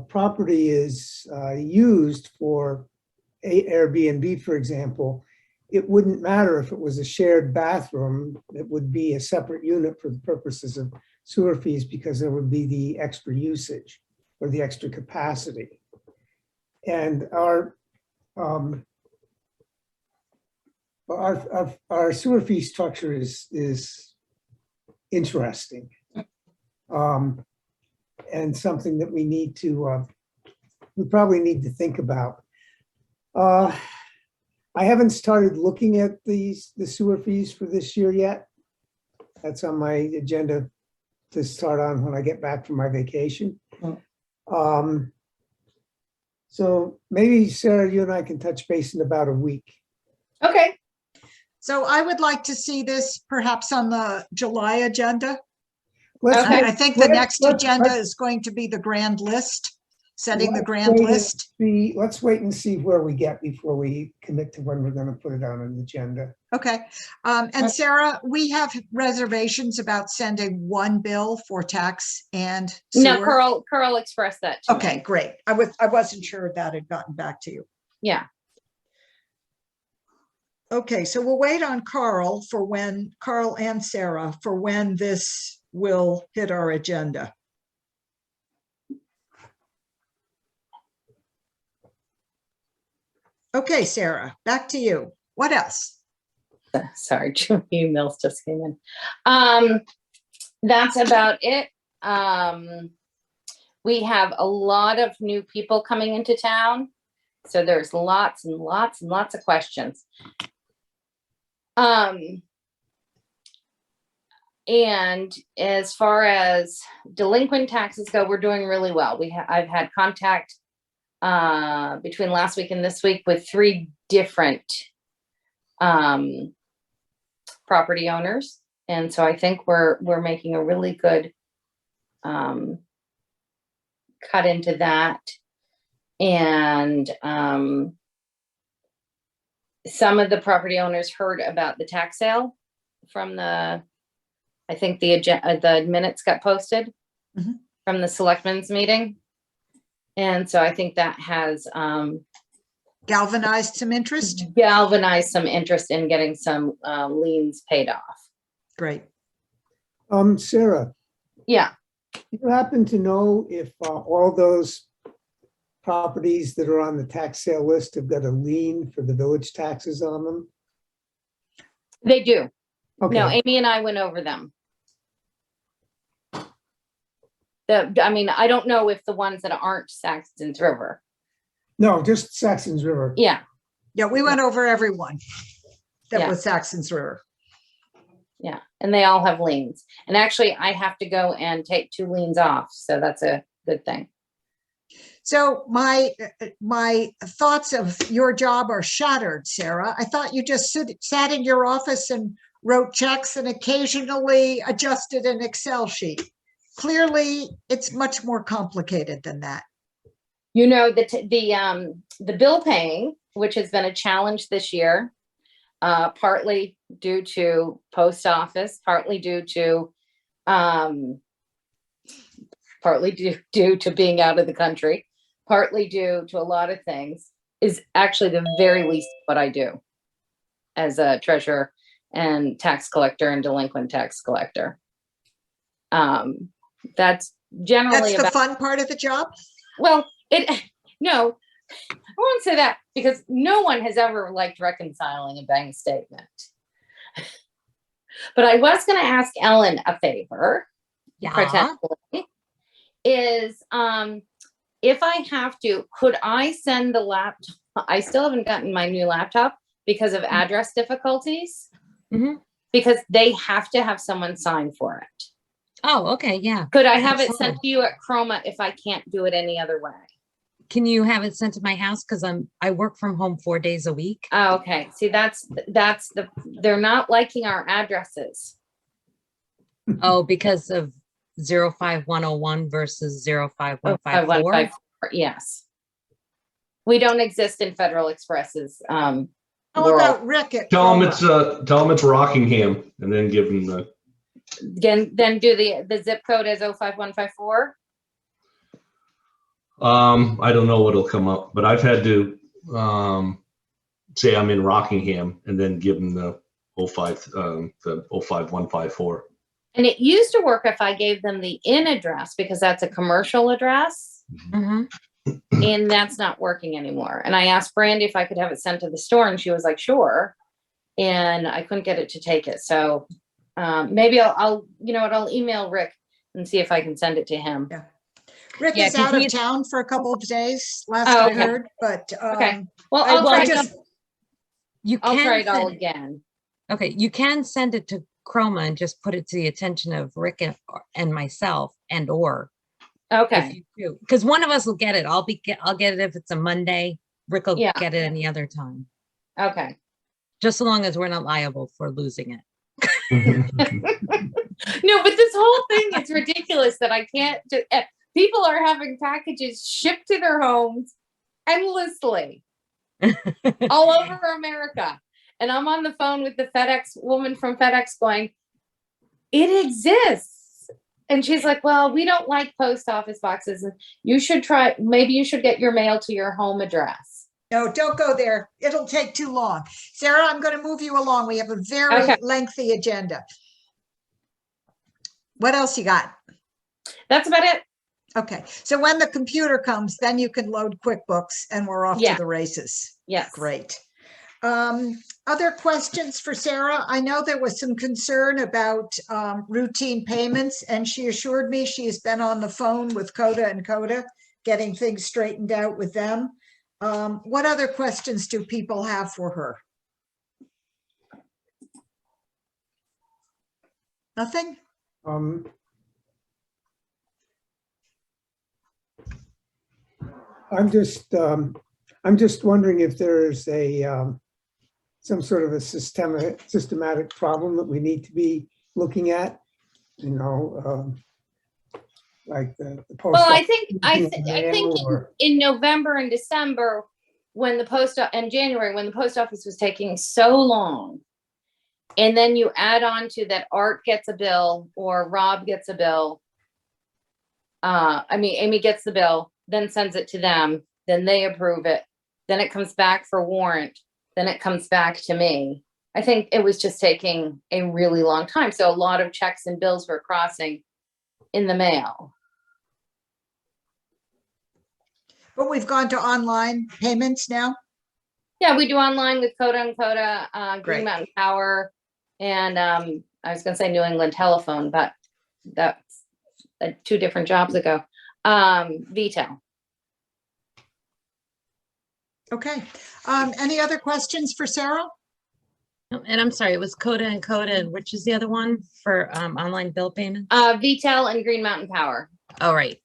[SPEAKER 4] property is used for Airbnb, for example, it wouldn't matter if it was a shared bathroom. It would be a separate unit for the purposes of sewer fees because there would be the extra usage or the extra capacity. And our sewer fee structure is interesting. And something that we need to, we probably need to think about. I haven't started looking at the sewer fees for this year yet. That's on my agenda to start on when I get back from my vacation. So maybe Sarah, you and I can touch base in about a week.
[SPEAKER 5] Okay.
[SPEAKER 2] So I would like to see this perhaps on the July agenda.
[SPEAKER 5] Okay.
[SPEAKER 2] I think the next agenda is going to be the grand list, setting the grand list.
[SPEAKER 4] Let's wait and see where we get before we commit to when we're going to put it on an agenda.
[SPEAKER 2] Okay. And Sarah, we have reservations about sending one bill for tax and
[SPEAKER 5] No,
[SPEAKER 2] sewer.
[SPEAKER 5] Carl expressed that to me.
[SPEAKER 2] Okay, great. I wasn't sure that had gotten back to you.
[SPEAKER 5] Yeah.
[SPEAKER 2] Okay, so we'll wait on Carl and Sarah for when this will hit our agenda. Okay, Sarah, back to you. What else?
[SPEAKER 5] Sorry, 2 emails just came in. That's about it. We have a lot of new people coming into town, so there's lots and lots and lots of questions. And as far as delinquent taxes go, we're doing really well. I've had contact between last week and this week with 3 different property owners, and so I think we're making a really good cut into that. And some of the property owners heard about the tax sale from I think the minutes got posted from the selectmen's meeting. And so I think that has
[SPEAKER 2] Galvanized some interest?
[SPEAKER 5] galvanized some interest in getting some liens paid off.
[SPEAKER 2] Great.
[SPEAKER 4] Sarah,
[SPEAKER 5] Yeah.
[SPEAKER 4] do you happen to know if all those properties that are on the tax sale list have got a lien for the village taxes on them?
[SPEAKER 5] They do.
[SPEAKER 4] Okay.
[SPEAKER 5] No, Amy and I went over them. I mean, I don't know if the ones that aren't Saxtons River.
[SPEAKER 4] No, just Saxons River.
[SPEAKER 5] Yeah,
[SPEAKER 2] Yeah, we went over everyone that
[SPEAKER 5] Yeah.
[SPEAKER 2] was Saxons River.
[SPEAKER 5] yeah. And they all have liens. And actually, I have to go and take 2 liens off. So that's a good thing.
[SPEAKER 2] So my thoughts of your job are shattered, Sarah. I thought you just sat in your office and wrote checks and occasionally adjusted an Excel sheet. Clearly, it's much more complicated than that.
[SPEAKER 5] You know, the bill paying, which has been a challenge this year, partly due to post office, partly due to being out of the country, partly due to a lot of things, is actually the very least what I do as a treasurer and tax collector and delinquent tax collector. That's generally
[SPEAKER 2] That's the fun part of the job?
[SPEAKER 5] well, no, I won't say that, because no one has ever liked reconciling a bank statement. But I was going to ask Ellen a favor,
[SPEAKER 6] Yeah.
[SPEAKER 5] potentially, is if I have to, could I send the laptop? I still haven't gotten my new laptop because of address difficulties,
[SPEAKER 6] Mhm.
[SPEAKER 5] because they have to have someone sign for it.
[SPEAKER 6] Oh, okay, yeah.
[SPEAKER 5] Could I have it sent
[SPEAKER 6] Absolutely.
[SPEAKER 5] to you at Chroma if I can't do it any other way?
[SPEAKER 6] Can you have it sent to my house? Because I work from home 4 days a week.
[SPEAKER 5] Oh, okay. See, they're not liking our addresses.
[SPEAKER 6] Oh, because of 05101 versus 05154.
[SPEAKER 5] 5154, yes. We don't exist in Federal Express's
[SPEAKER 2] How
[SPEAKER 5] world.
[SPEAKER 2] about Rick at
[SPEAKER 7] Tell
[SPEAKER 2] Chroma?
[SPEAKER 7] them it's Rockingham, and then give them the.
[SPEAKER 5] Then do the zip code as 05154.
[SPEAKER 7] I don't know what'll come up, but I've had to say I'm in Rockingham, and then give them the 05154.
[SPEAKER 5] And it used to work if I gave them the in address, because that's a commercial address,
[SPEAKER 6] Mhm.
[SPEAKER 5] and that's not working anymore. And I asked Brandy if I could have it sent to the store, and she was like, sure. And I couldn't get it to take it. So maybe I'll email Rick and see if I can send it to him.
[SPEAKER 2] Yeah. Rick
[SPEAKER 6] Yeah,
[SPEAKER 2] is
[SPEAKER 6] 'cause
[SPEAKER 2] out of
[SPEAKER 6] he's-
[SPEAKER 2] town for a couple of days, last
[SPEAKER 5] Oh,
[SPEAKER 2] I
[SPEAKER 5] okay.
[SPEAKER 2] heard, but
[SPEAKER 5] Okay. Well,
[SPEAKER 2] I-
[SPEAKER 5] I'll
[SPEAKER 2] I
[SPEAKER 5] try
[SPEAKER 2] just-
[SPEAKER 6] You
[SPEAKER 5] I'll
[SPEAKER 6] can
[SPEAKER 5] try it all
[SPEAKER 6] send-
[SPEAKER 5] again.
[SPEAKER 6] Okay, you can send it to Chroma and just put it to the attention of Rick and myself or
[SPEAKER 5] Okay.
[SPEAKER 6] because one of us will get it. I'll get it if it's a Monday. Rick will
[SPEAKER 5] Yeah.
[SPEAKER 6] get it any other time.
[SPEAKER 5] Okay.
[SPEAKER 6] Just so long as we're not liable for losing it.
[SPEAKER 5] No, but this whole thing is ridiculous that I can't do. People are having packages shipped to their homes endlessly all over America. And I'm on the phone with the FedEx woman from FedEx going, it exists. And she's like, well, we don't like post office boxes. And maybe you should get your mail to your home address.
[SPEAKER 2] no, don't go there. It'll take too long. Sarah, I'm going to move you along. We have a very
[SPEAKER 5] Okay.
[SPEAKER 2] lengthy agenda. What else you got?
[SPEAKER 5] That's about it.
[SPEAKER 2] Okay, so when the computer comes, then you can load QuickBooks and we're off to
[SPEAKER 5] Yeah.
[SPEAKER 2] the races.
[SPEAKER 5] Yes.
[SPEAKER 2] Great. Other questions for Sarah? I know there was some concern about routine payments, and she assured me she has been on the phone with Coda and Coda, getting things straightened out with them. What other questions do people have for her? Nothing?
[SPEAKER 4] I'm just wondering if there's a some sort of a systematic problem that we need to be looking at, you know, like the post.
[SPEAKER 5] Well, I
[SPEAKER 4] office
[SPEAKER 5] think
[SPEAKER 4] mail or-
[SPEAKER 5] in November and December, when and January, when the post office was taking so long, and then you add on to that Art gets a bill or Rob gets a bill. Amy gets the bill, then sends it to them, then they approve it, then it comes back for warrant, then it comes back to me. I think it was just taking a really long time. So a lot of checks and bills were crossing in the mail.
[SPEAKER 2] But we've gone to online payments now?
[SPEAKER 5] Yeah, we do online with Coda and Coda,
[SPEAKER 2] Great.
[SPEAKER 5] Green Mountain Power, and I was gonna say New England Telephone, but that's 2 different jobs ago. Veto.
[SPEAKER 2] Okay. Any other questions for Sarah?
[SPEAKER 6] And I'm sorry, it was Coda and Coda, and which is the other one for online bill payment?
[SPEAKER 5] VTEL and Green Mountain Power.
[SPEAKER 6] All right.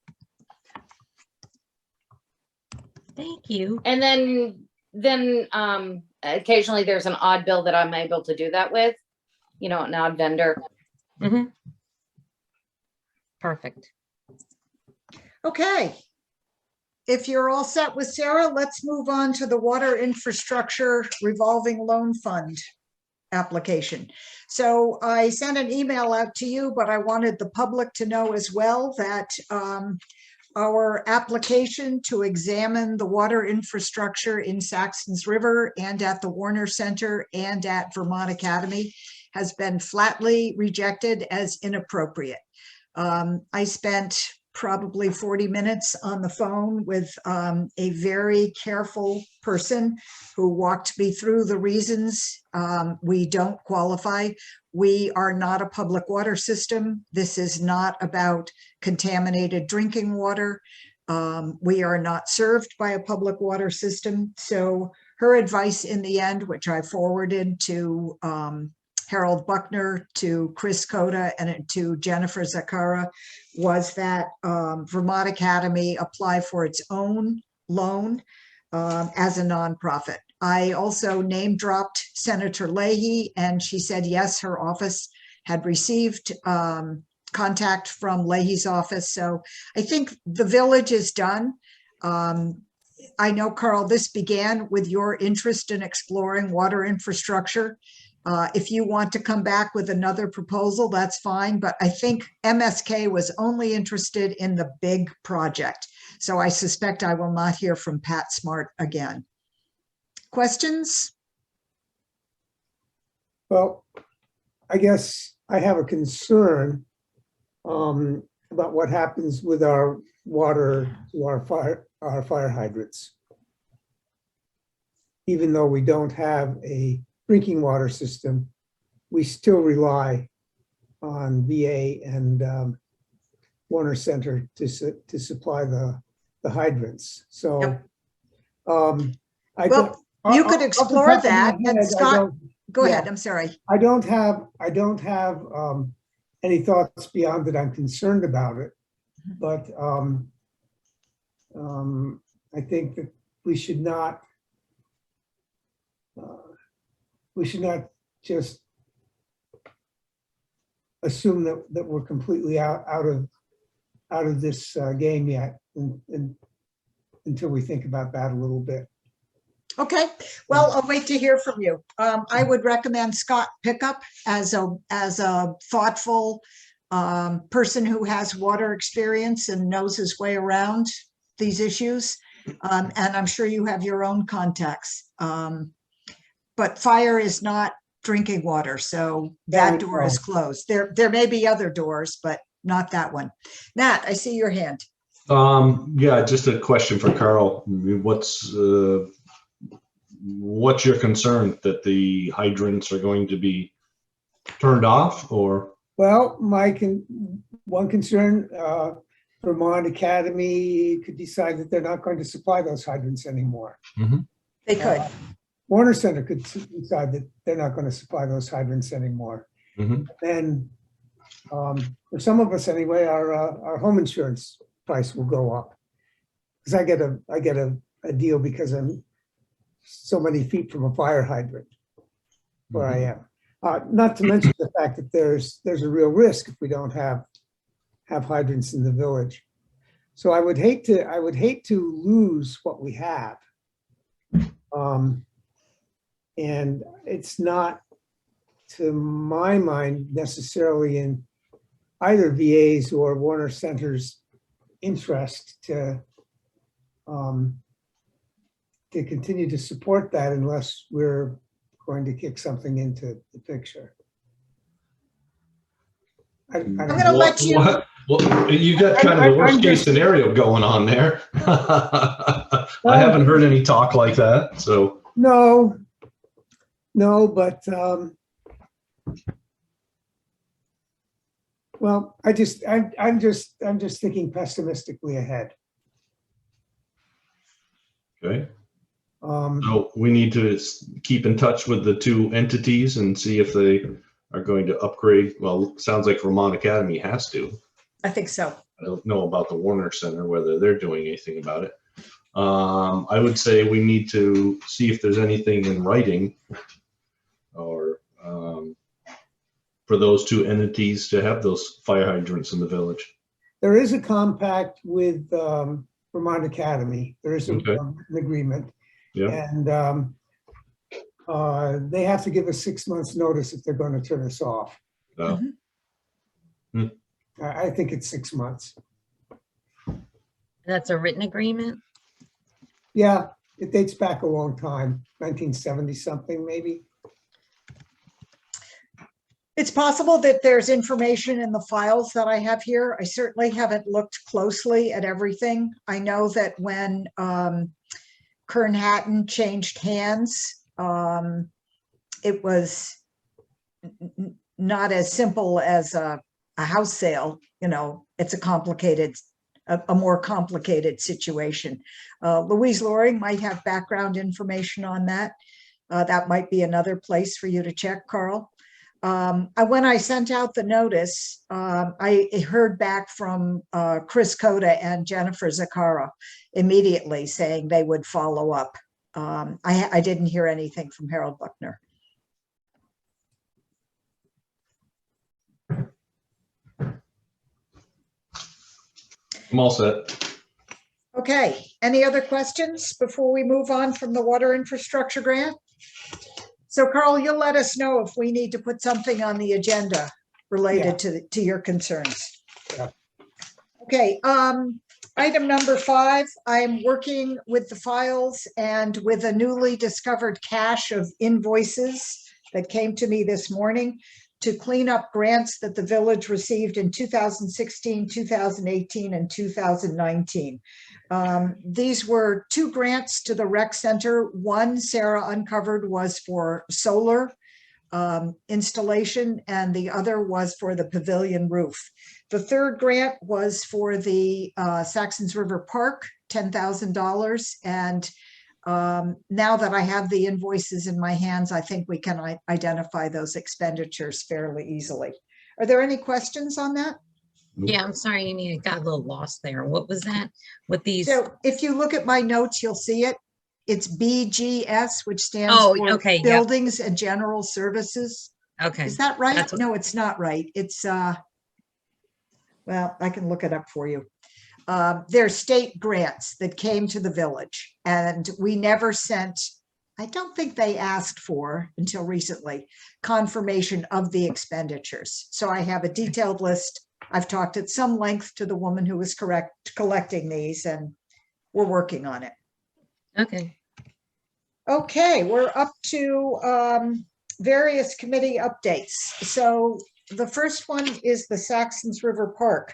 [SPEAKER 6] Thank you.
[SPEAKER 5] And then occasionally there's an odd bill that I'm able to do that with, you know, an odd vendor.
[SPEAKER 6] Mm-hmm. Perfect.
[SPEAKER 2] Okay. If you're all set with Sarah, let's move on to the Water Infrastructure Revolving Loan Fund application. So I sent an email out to you, but I wanted the public to know as well that our application to examine the water infrastructure in Saxtons River and at the Warner Center and at Vermont Academy has been flatly rejected as inappropriate. I spent probably 40 minutes on the phone with a very careful person who walked me through the reasons we don't qualify. We are not a public water system. This is not about contaminated drinking water. We are not served by a public water system. So her advice in the end, which I forwarded to Harold Buckner, to Chris Coda, and to Jennifer Zakara, was that Vermont Academy apply for its own loan as a nonprofit. I also name dropped Senator Leahy, and she said, yes, her office had received contact from Leahy's office. So I think the village is done. I know, Carl, this began with your interest in exploring water infrastructure. If you want to come back with another proposal, that's fine. But I think MSK was only interested in the big project. So I suspect I will not hear from Pat Smart again. Questions?
[SPEAKER 4] Well, I guess I have a concern about what happens with our water to our fire hydrants. Even though we don't have a drinking water system, we still rely on VA and Warner Center to supply the hydrants. So
[SPEAKER 2] Yep.
[SPEAKER 4] I
[SPEAKER 2] Well,
[SPEAKER 4] don't,
[SPEAKER 2] you could
[SPEAKER 4] off the
[SPEAKER 2] explore
[SPEAKER 4] top of my
[SPEAKER 2] that, and
[SPEAKER 4] head,
[SPEAKER 2] Scott, go
[SPEAKER 4] yeah.
[SPEAKER 2] ahead, I'm sorry.
[SPEAKER 4] I don't have any thoughts beyond that. I'm concerned about it, but I think that we should not just assume that we're completely out of this game yet, until we think about that a little bit.
[SPEAKER 2] Okay, well, I'll wait to hear from you. I would recommend Scott Pickup as a thoughtful person who has water experience and knows his way around these issues. And I'm sure you have your own contacts. But fire is not drinking water, so that door is closed. There may be other doors, but not that one. Matt, I see your hand.
[SPEAKER 7] Yeah, just a question for Carl. I mean, what's your concern, that the hydrants are going to be turned off, or?
[SPEAKER 4] Well, one concern, Vermont Academy could decide that they're not going to supply those hydrants anymore.
[SPEAKER 2] They could.
[SPEAKER 4] Warner Center could decide that they're not going to supply those hydrants anymore. And for some of us anyway, our home insurance price will go up. Because I get a deal because I'm so many feet from a fire hydrant where I am. Not to mention the fact that there's a real risk if we don't have hydrants in the village. So I would hate to lose what we have. And it's not, to my mind, necessarily in either VA's or Warner Center's interest to continue to support that unless we're going to kick something into the picture.
[SPEAKER 2] I'm going to let you.
[SPEAKER 7] Well, you got kind of the worst case scenario going on there. I haven't heard any talk like that, so.
[SPEAKER 4] No, but well, I'm just thinking pessimistically ahead.
[SPEAKER 7] Okay.
[SPEAKER 4] Um,
[SPEAKER 7] So we need to keep in touch with the two entities and see if they are going to upgrade. Well, sounds like Vermont Academy has to.
[SPEAKER 2] I think so.
[SPEAKER 7] I don't know about the Warner Center, whether they're doing anything about it. I would say we need to see if there's anything in writing or for those two entities to have those fire hydrants in the village.
[SPEAKER 4] There is a compact with Vermont Academy. There is
[SPEAKER 7] Okay.
[SPEAKER 4] an agreement.
[SPEAKER 7] Yeah.
[SPEAKER 4] And they have to give us 6 months notice if they're going to turn us off. I think it's 6 months.
[SPEAKER 6] That's a written agreement?
[SPEAKER 4] Yeah, it dates back a long time, 1970 something maybe.
[SPEAKER 2] It's possible that there's information in the files that I have here. I certainly haven't looked closely at everything. I know that when Kern Hatton changed hands, it was not as simple as a house sale. You know, it's a more complicated situation. Louise Loring might have background information on that. That might be another place for you to check, Carl. When I sent out the notice, I heard back from Chris Coda and Jennifer Zakara immediately saying they would follow up. I didn't hear anything from Harold Buckner.
[SPEAKER 7] I'm all set.
[SPEAKER 2] Okay, any other questions before we move on from the water infrastructure grant? So Carl, you'll let us know if we need to put something on the agenda related to your concerns.
[SPEAKER 4] Yeah.
[SPEAKER 2] Okay, item number 5, I'm working with the files and with a newly discovered cache of invoices that came to me this morning to clean up grants that the village received in 2016, 2018, and 2019. These were 2 grants to the rec center. One Sarah uncovered was for solar installation, and the other was for the pavilion roof. The third grant was for the Saxtons River Park, $10,000. And now that I have the invoices in my hands, I think we can identify those expenditures fairly easily. Are there any questions on that?
[SPEAKER 6] Yeah, I'm sorry, Amy, I got a little lost there. What was that? With these?
[SPEAKER 2] So if you look at my notes, you'll see it. It's BGS, which stands
[SPEAKER 6] Oh,
[SPEAKER 2] for
[SPEAKER 6] okay, yep.
[SPEAKER 2] Buildings and General Services.
[SPEAKER 6] Okay.
[SPEAKER 2] Is that right?
[SPEAKER 6] That's what-
[SPEAKER 2] No, it's not right. It's, well, I can look it up for you. They're state grants that came to the village, and we never sent, I don't think they asked for until recently, confirmation of the expenditures. So I have a detailed list. I've talked at some length to the woman who was collecting these, and we're working on it.
[SPEAKER 6] Okay.
[SPEAKER 2] Okay, we're up to various committee updates. So the first one is the Saxtons River Park.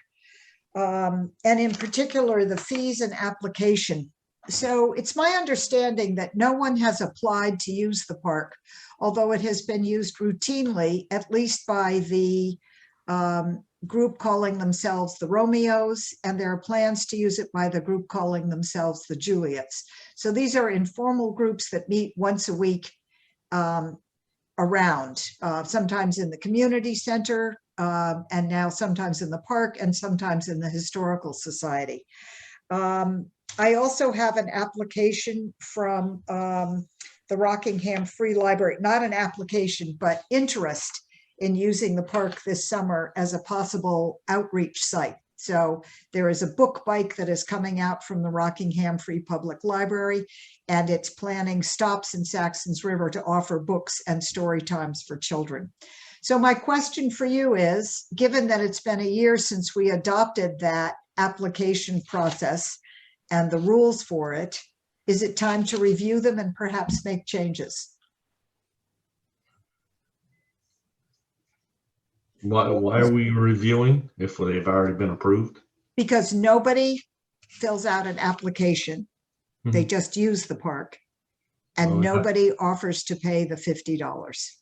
[SPEAKER 2] And in particular, the fees and application So it's my understanding that no one has applied to use the park, although it has been used routinely, at least by the group calling themselves the Romeos, and there are plans to use it by the group calling themselves the Juliets. So these are informal groups that meet once a week around, sometimes in the community center, and now sometimes in the park, and sometimes in the Historical Society. I also have an application from the Rockingham Free Library, not an application, but interest in using the park this summer as a possible outreach site. So there is a book bike that is coming out from the Rockingham Free Public Library, and it's planning stops in Saxtons River to offer books and story times for children. So my question for you is, given that it's been a year since we adopted that application process and the rules for it, is it time to review them and perhaps make changes?
[SPEAKER 7] Why are we reviewing if they've already been approved?
[SPEAKER 2] Because nobody fills out an application. They just use the park, and
[SPEAKER 7] Oh, yeah.
[SPEAKER 2] nobody offers to pay the $50.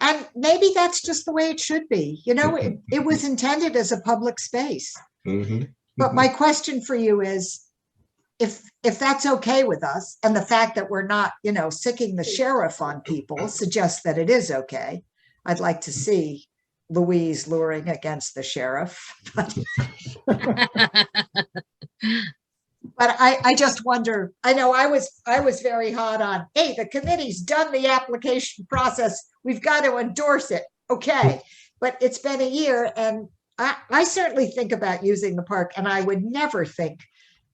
[SPEAKER 2] And maybe that's just the way it should be. You know, it was intended as a public space.
[SPEAKER 7] Mhm.
[SPEAKER 2] But my question for you is, if that's okay with us, and the fact that we're not, you know, sicking the sheriff on people suggests that it is okay. I'd like to see Louise luring against the sheriff. But I just wonder, I know I was very hot on, hey, the committee's done the application process. We've got to endorse it. Okay. But it's been a year, and I certainly think about using the park, and I would never think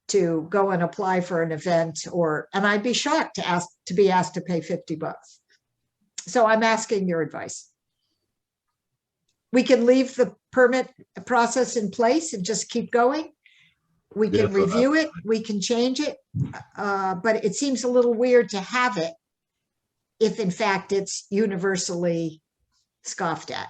[SPEAKER 2] to go and apply for an event, and I'd be shocked to be asked to pay $50. So I'm asking your advice. We can leave the permit process in place and just keep going. We can review it, we can change it, but it seems a little weird to have it if in fact it's universally scoffed at.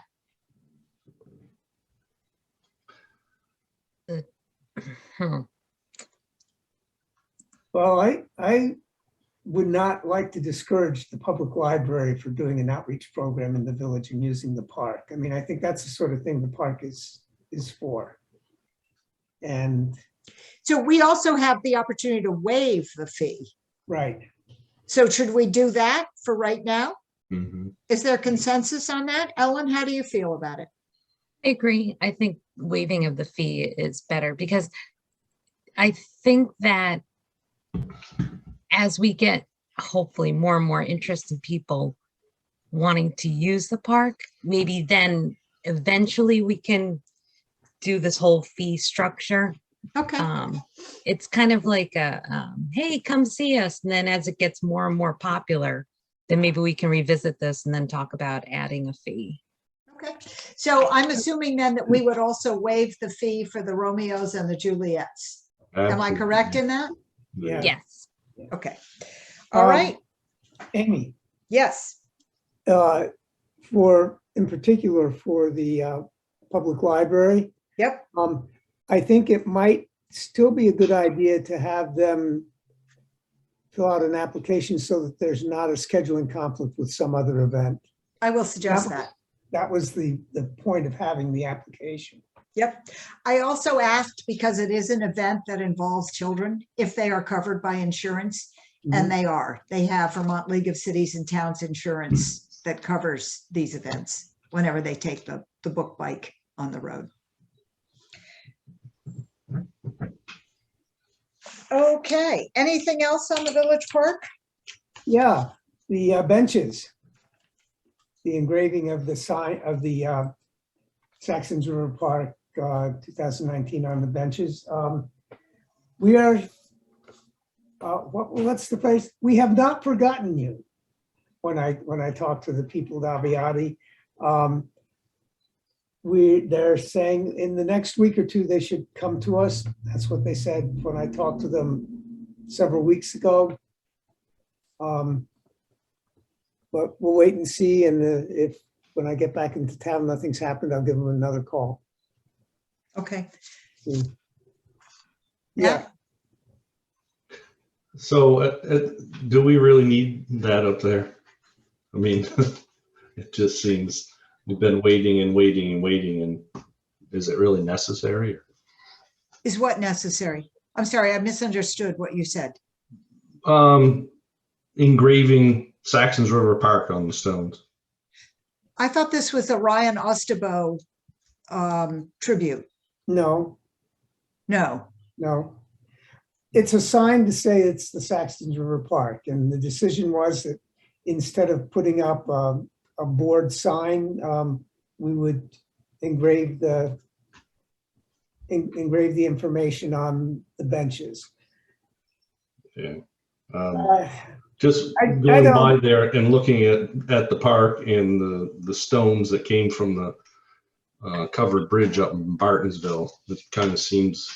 [SPEAKER 4] Well, I would not like to discourage the public library for doing an outreach program in the village and using the park. I mean, I think that's the sort of thing the park is for. And
[SPEAKER 2] so we also have the opportunity to waive the fee.
[SPEAKER 4] right.
[SPEAKER 2] So should we do that for right now?
[SPEAKER 7] Mhm.
[SPEAKER 2] Is there consensus on that? Ellen, how do you feel about it?
[SPEAKER 6] I agree. I think waiving of the fee is better because I think that as we get hopefully more and more interest in people wanting to use the park, maybe then eventually we can do this whole fee structure.
[SPEAKER 2] Okay.
[SPEAKER 6] It's kind of like a, hey, come see us. And then as it gets more and more popular, then maybe we can revisit this and then talk about adding a fee.
[SPEAKER 2] Okay. So I'm assuming then that we would also waive the fee for the Romeos and the Juliets. Am I correct in that?
[SPEAKER 4] Yeah.
[SPEAKER 6] Yes.
[SPEAKER 2] Okay. All right.
[SPEAKER 4] Amy,
[SPEAKER 2] Yes.
[SPEAKER 4] in particular for the public library,
[SPEAKER 2] Yep.
[SPEAKER 4] I think it might still be a good idea to have them fill out an application so that there's not a scheduling conflict with some other event.
[SPEAKER 2] I will suggest that.
[SPEAKER 4] That was the point of having the application.
[SPEAKER 2] Yep. I also asked, because it is an event that involves children, if they are covered by insurance, and they are. They have Vermont League of Cities and Towns insurance that covers these events whenever they take the book bike on the road. Okay. Anything else on the village park?
[SPEAKER 4] Yeah, the benches. The engraving of the sign of the Saxtons River Park 2019 on the benches. We are, what's the phrase? We have not forgotten you. When I talk to the people at Aviati, they're saying in the next week or two they should come to us. That's what they said when I talked to them several weeks ago. But we'll wait and see, and if when I get back into town nothing's happened, I'll give them another call.
[SPEAKER 2] Okay.
[SPEAKER 4] Yeah.
[SPEAKER 7] So do we really need that up there? I mean, it just seems we've been waiting and waiting and waiting, and is it really necessary?
[SPEAKER 2] Is what necessary? I'm sorry, I misunderstood what you said.
[SPEAKER 7] Engraving Saxons River Park on the stones.
[SPEAKER 2] I thought this was a Ryan Ostabo tribute.
[SPEAKER 4] No,
[SPEAKER 2] No.
[SPEAKER 4] no. It's a sign to say it's the Saxtons River Park, and the decision was that instead of putting up a board sign, we would engrave the information on the benches.
[SPEAKER 7] Yeah.
[SPEAKER 4] I
[SPEAKER 7] Just
[SPEAKER 4] I
[SPEAKER 7] going
[SPEAKER 4] don't-
[SPEAKER 7] by there and looking at the park and the stones that came from the covered bridge up in Bartonsville, it kind of seems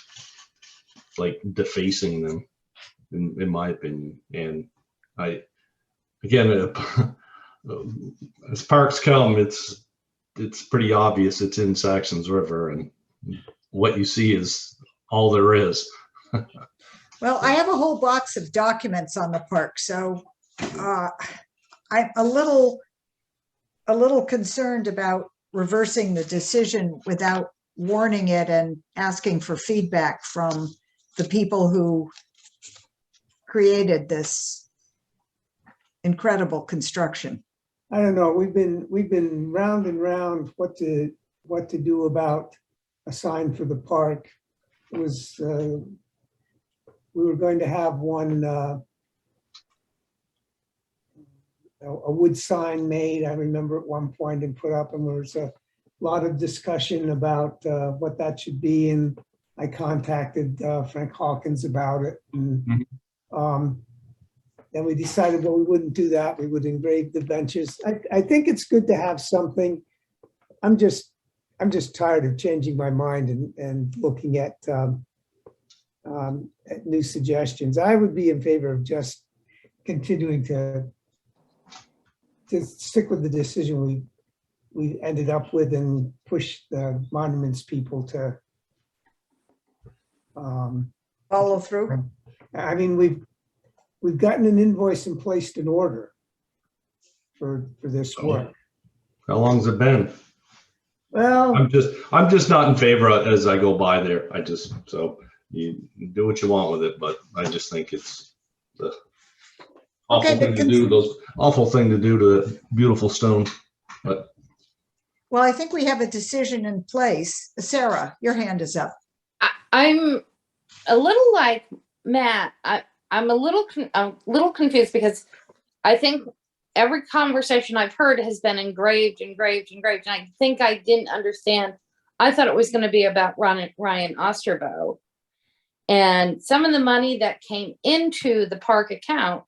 [SPEAKER 7] like defacing them, in my opinion. And again, as parks come, it's pretty obvious it's in Saxons River, and what you see is all there is.
[SPEAKER 2] Well, I have a whole box of documents on the park, so I'm a little concerned about reversing the decision without warning it and asking for feedback from the people who created this incredible construction.
[SPEAKER 4] I don't know. We've been round and round what to do about a sign for the park. It was we were going to have one a wood sign made, I remember at one point, and put up, and there was a lot of discussion about what that should be, and I contacted Frank Hawkins about it, and then we decided, well, we wouldn't do that. We would engrave the benches. I think it's good to have something. I'm just tired of changing my mind and looking at new suggestions. I would be in favor of just continuing to stick with the decision we ended up with and push the monuments people to
[SPEAKER 2] Follow through.
[SPEAKER 4] I mean, we've gotten an invoice and placed an order for this work.
[SPEAKER 7] How long's it been?
[SPEAKER 4] Well,
[SPEAKER 7] I'm just not in favor of, as I go by there. So you do what you want with it, but I just think it's the awful
[SPEAKER 2] Okay,
[SPEAKER 7] thing to do. Those awful thing to do to beautiful stone. But
[SPEAKER 2] Well, I think we have a decision in place. Sarah, your hand is up.
[SPEAKER 5] I'm a little like Matt. I'm a little confused because I think every conversation I've heard has been engraved. And I think I didn't understand. I thought it was going to be about Ryan Osterbo. And some of the money that came into the park account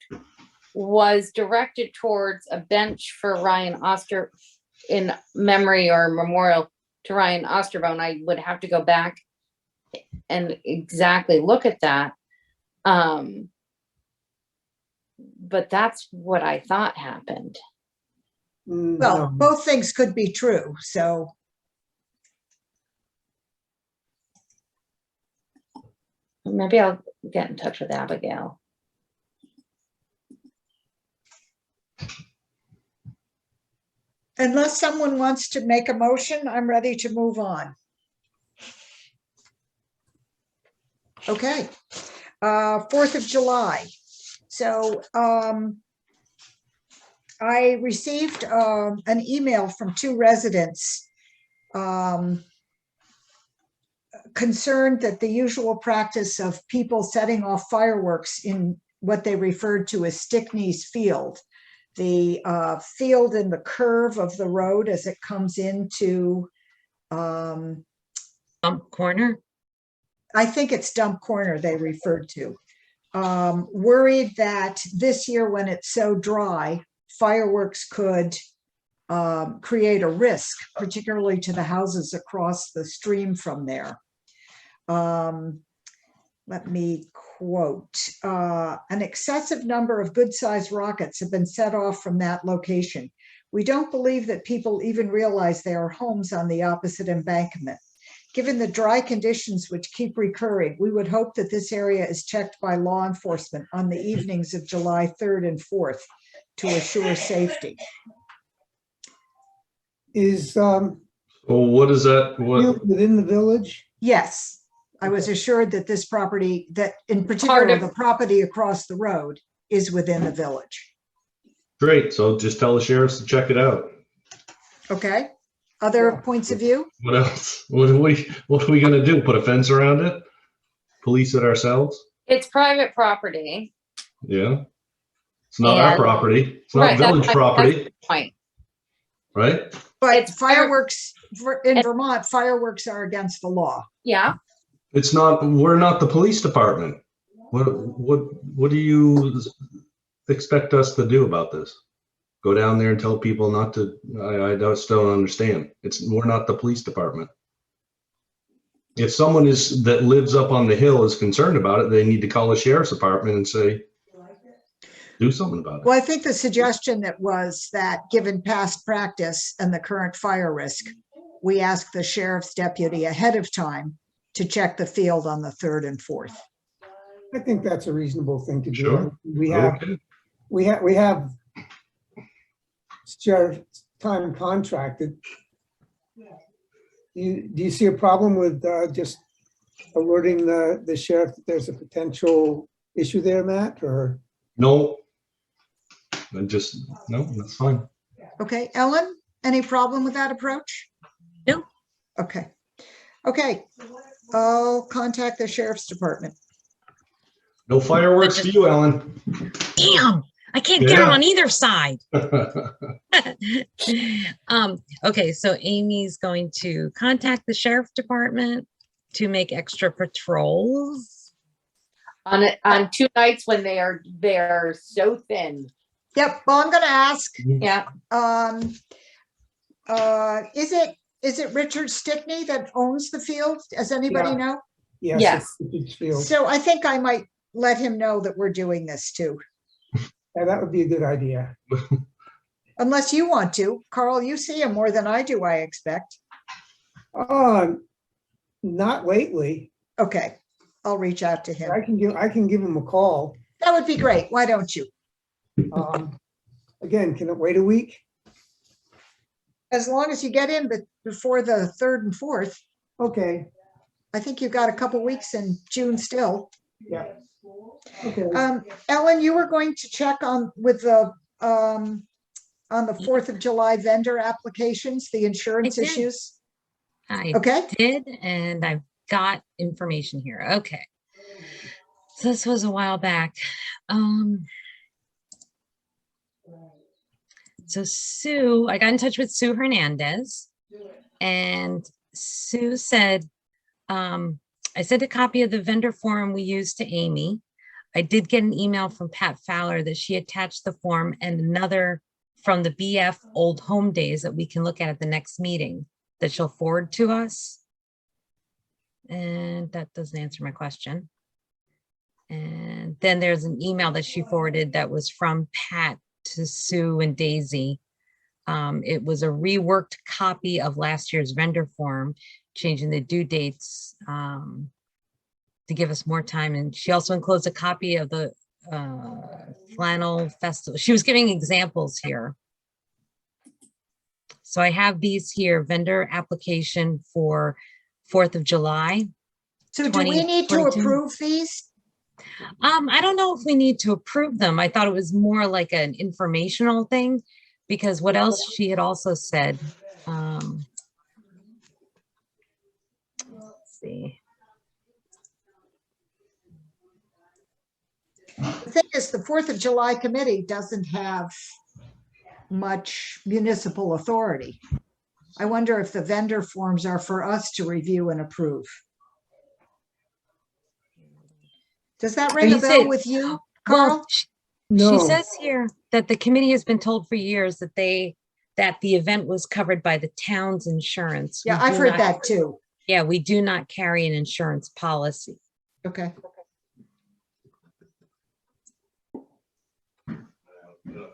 [SPEAKER 5] was directed towards a bench for Ryan Oster in memory or memorial to Ryan Osterbo. And I would have to go back and exactly look at that. But that's what I thought happened.
[SPEAKER 2] Well,
[SPEAKER 4] no.
[SPEAKER 2] both things could be true, so.
[SPEAKER 5] Maybe I'll get in touch with Abigail.
[SPEAKER 2] Unless someone wants to make a motion, I'm ready to move on. Okay, 4th of July. So I received an email from 2 residents concerned that the usual practice of people setting off fireworks in what they referred to as Stickney's Field, the field in the curve of the road as it comes into
[SPEAKER 6] Corner.
[SPEAKER 2] I think it's Dump Corner they referred to. Worried that this year when it's so dry, fireworks could create a risk, particularly to the houses across the stream from there. Let me quote, an excessive number of good-sized rockets have been set off from that location. We don't believe that people even realize there are homes on the opposite embankment. Given the dry conditions which keep recurring, we would hope that this area is checked by law enforcement on the evenings of July 3rd and 4th to assure safety.
[SPEAKER 4] Is
[SPEAKER 7] Well, what is that? What?
[SPEAKER 4] field within the village?
[SPEAKER 2] Yes, I was assured that this property, that in
[SPEAKER 5] Part
[SPEAKER 2] particular,
[SPEAKER 5] of-
[SPEAKER 2] the property across the road is within the village.
[SPEAKER 7] Great. So just tell the sheriffs to check it out.
[SPEAKER 2] Okay? Other
[SPEAKER 4] Yeah.
[SPEAKER 2] points of view?
[SPEAKER 7] What else? What are we gonna do? Put a fence around it? Police it ourselves?
[SPEAKER 5] It's private property.
[SPEAKER 7] Yeah. It's not our
[SPEAKER 5] And-
[SPEAKER 7] property. It's not
[SPEAKER 5] Right, that's
[SPEAKER 7] village
[SPEAKER 5] my-
[SPEAKER 7] property,
[SPEAKER 5] that's the point.
[SPEAKER 7] right?
[SPEAKER 2] But
[SPEAKER 5] It's
[SPEAKER 2] fireworks, in
[SPEAKER 5] and-
[SPEAKER 2] Vermont, fireworks are against the law.
[SPEAKER 5] Yeah,
[SPEAKER 7] It's not, we're not the police department. What do you expect us to do about this? Go down there and tell people not to, I just don't understand. We're not the police department. If someone that lives up on the hill is concerned about it, they need to call the sheriff's department and say, do something about it.
[SPEAKER 2] Well, I think the suggestion that was that given past practice and the current fire risk, we ask the sheriff's deputy ahead of time to check the field on the 3rd and 4th.
[SPEAKER 4] I think that's a reasonable thing to do.
[SPEAKER 7] Sure. Okay.
[SPEAKER 4] We have sheriff's time contracted. Do you see a problem with just alerting the sheriff that there's a potential issue there, Matt, or?
[SPEAKER 7] No. No, that's fine.
[SPEAKER 2] Okay, Ellen, any problem with that approach?
[SPEAKER 6] No.
[SPEAKER 2] Okay. Okay, I'll contact the sheriff's department.
[SPEAKER 7] No fireworks for you, Ellen.
[SPEAKER 6] Damn, I can't get them
[SPEAKER 7] Yeah.
[SPEAKER 6] on either side. Okay, so Amy's going to contact the sheriff department to make extra patrols.
[SPEAKER 5] on 2 nights when they're so thin.
[SPEAKER 2] Yep, well, I'm gonna ask,
[SPEAKER 5] Yeah,
[SPEAKER 2] is it Richard Stickney that owns the field? Does anybody
[SPEAKER 4] Yeah.
[SPEAKER 2] know?
[SPEAKER 5] Yes.
[SPEAKER 4] it's field.
[SPEAKER 2] So I think I might let him know that we're doing this too,
[SPEAKER 4] Yeah, that would be a good idea.
[SPEAKER 2] unless you want to. Carl, you see him more than I do, I expect.
[SPEAKER 4] Not lately.
[SPEAKER 2] Okay, I'll reach out to him.
[SPEAKER 4] I can give him a call.
[SPEAKER 2] That would be great. Why don't you?
[SPEAKER 4] Again, can it wait a week?
[SPEAKER 2] As long as you get in before the 3rd and 4th,
[SPEAKER 4] Okay,
[SPEAKER 2] I think you've got a couple weeks in June still.
[SPEAKER 4] yeah. Okay,
[SPEAKER 2] Ellen, you were going to check on the 4th of July vendor applications, the insurance
[SPEAKER 6] I did.
[SPEAKER 2] issues.
[SPEAKER 6] I
[SPEAKER 2] Okay,
[SPEAKER 6] did, and I've got information here. Okay. So this was a while back. So Sue, I got in touch with Sue Hernandez, and Sue said, I sent a copy of the vendor form we used to Amy. I did get an email from Pat Fowler that she attached the form and another from the BF Old Home Days that we can look at the next meeting that she'll forward to us. And that doesn't answer my question. And then there's an email that she forwarded that was from Pat to Sue and Daisy. It was a reworked copy of last year's vendor form, changing the due dates to give us more time. And she also enclosed a copy of the flannel festival. She was giving examples here. So I have these here, vendor application for 4th of July.
[SPEAKER 2] so do we need to
[SPEAKER 6] 2022.
[SPEAKER 2] approve these?
[SPEAKER 6] I don't know if we need to approve them. I thought it was more like an informational thing, because what else she had also said. Let's see.
[SPEAKER 2] The thing is, the 4th of July committee doesn't have much municipal authority. I wonder if the vendor forms are for us to review and approve. Does that ring
[SPEAKER 6] you
[SPEAKER 2] a bell
[SPEAKER 6] said-
[SPEAKER 2] with you,
[SPEAKER 6] Well,
[SPEAKER 2] Carl?
[SPEAKER 6] she
[SPEAKER 4] no,
[SPEAKER 6] says here that the committee has been told for years that that the event was covered by the town's insurance.
[SPEAKER 2] Yeah,
[SPEAKER 6] We
[SPEAKER 2] I've
[SPEAKER 6] do
[SPEAKER 2] heard
[SPEAKER 6] not-
[SPEAKER 2] that too.
[SPEAKER 6] Yeah, we do not carry an insurance policy.
[SPEAKER 2] Okay.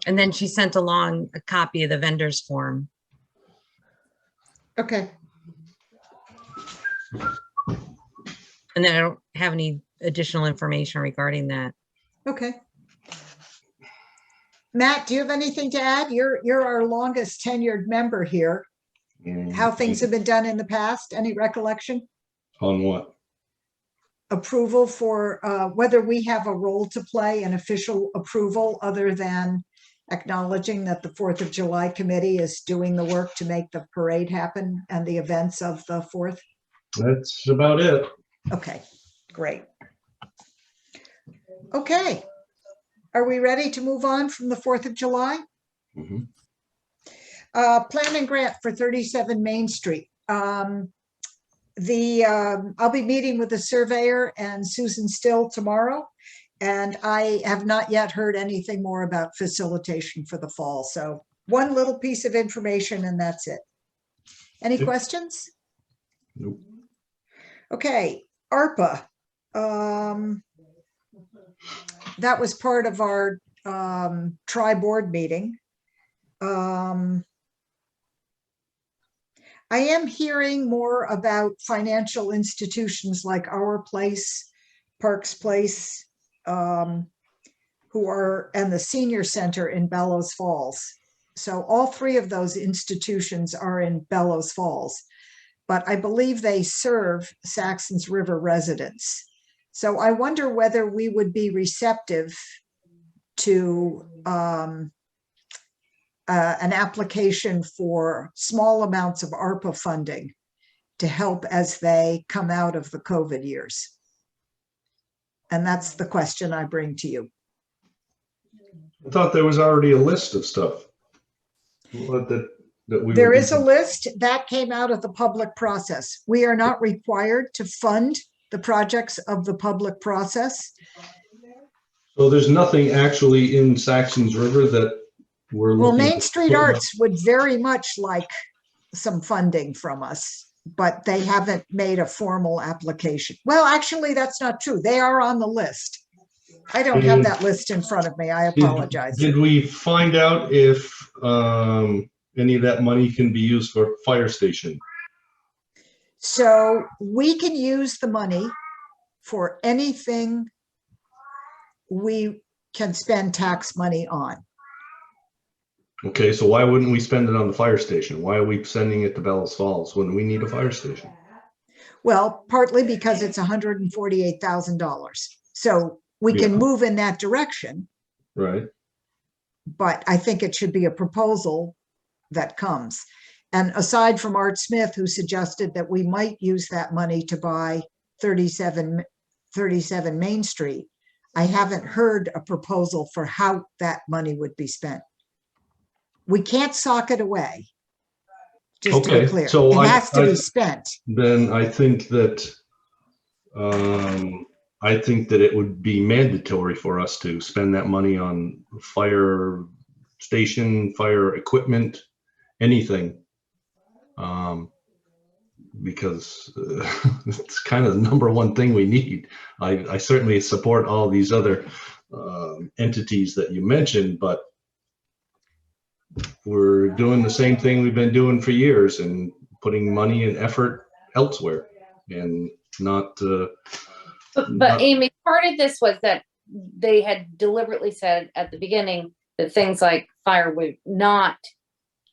[SPEAKER 6] And then she sent along a copy of the vendor's form.
[SPEAKER 2] Okay.
[SPEAKER 6] And then I don't have any additional information regarding that.
[SPEAKER 2] Okay. Matt, do you have anything to add? You're our longest tenured member here. How things have been done in the past? Any recollection?
[SPEAKER 7] On what?
[SPEAKER 2] Approval for whether we have a role to play in official approval other than acknowledging that the 4th of July committee is doing the work to make the parade happen and the events of the 4th?
[SPEAKER 7] That's about it.
[SPEAKER 2] Okay, great. Okay. Are we ready to move on from the 4th of July?
[SPEAKER 7] Mhm.
[SPEAKER 2] Plan and grant for 37 Main Street. I'll be meeting with the surveyor and Susan Still tomorrow, and I have not yet heard anything more about facilitation for the fall. So one little piece of information and that's it. Any
[SPEAKER 7] Yep.
[SPEAKER 2] questions?
[SPEAKER 7] Nope.
[SPEAKER 2] Okay, ARPA. That was part of our tri-board meeting. I am hearing more about financial institutions like Our Place, Parks Place, and the senior center in Bellows Falls. So all three of those institutions are in Bellows Falls, but I believe they serve Saxons River residents. So I wonder whether we would be receptive to an application for small amounts of ARPA funding to help as they come out of the COVID years. And that's the question I bring to you.
[SPEAKER 7] I thought there was already a list of stuff. That we
[SPEAKER 2] There
[SPEAKER 7] were
[SPEAKER 2] is a
[SPEAKER 7] using.
[SPEAKER 2] list that came out of the public process. We are not required to fund the projects of the public process.
[SPEAKER 7] So there's nothing actually in Saxons River that we're
[SPEAKER 2] Well,
[SPEAKER 7] looking.
[SPEAKER 2] Main Street Arts would very much like some funding from us, but they haven't made a formal application. Well, actually, that's not true. They are on the list. I don't have that list in front of me. I apologize.
[SPEAKER 7] Did we find out if any of that money can be used for fire station?
[SPEAKER 2] So we can use the money for anything we can spend tax money on.
[SPEAKER 7] Okay, so why wouldn't we spend it on the fire station? Why are we sending it to Bellows Falls when we need a fire station?
[SPEAKER 2] Well, partly because it's $148,000. So we can
[SPEAKER 7] Yeah.
[SPEAKER 2] move in that direction,
[SPEAKER 7] Right.
[SPEAKER 2] but I think it should be a proposal that comes. And aside from Art Smith, who suggested that we might use that money to buy 37 Main Street, I haven't heard a proposal for how that money would be spent. We can't sock it away, just to be
[SPEAKER 7] Okay,
[SPEAKER 2] clear.
[SPEAKER 7] so
[SPEAKER 2] It has to be spent.
[SPEAKER 7] Then I think that it would be mandatory for us to spend that money on fire station, fire equipment, anything. Because it's kind of the number one thing we need. I certainly support all these other entities that you mentioned, but we're doing the same thing we've been doing for years and putting money and effort elsewhere and not.
[SPEAKER 5] But Amy, part of this was that they had deliberately said at the beginning that things like fire were not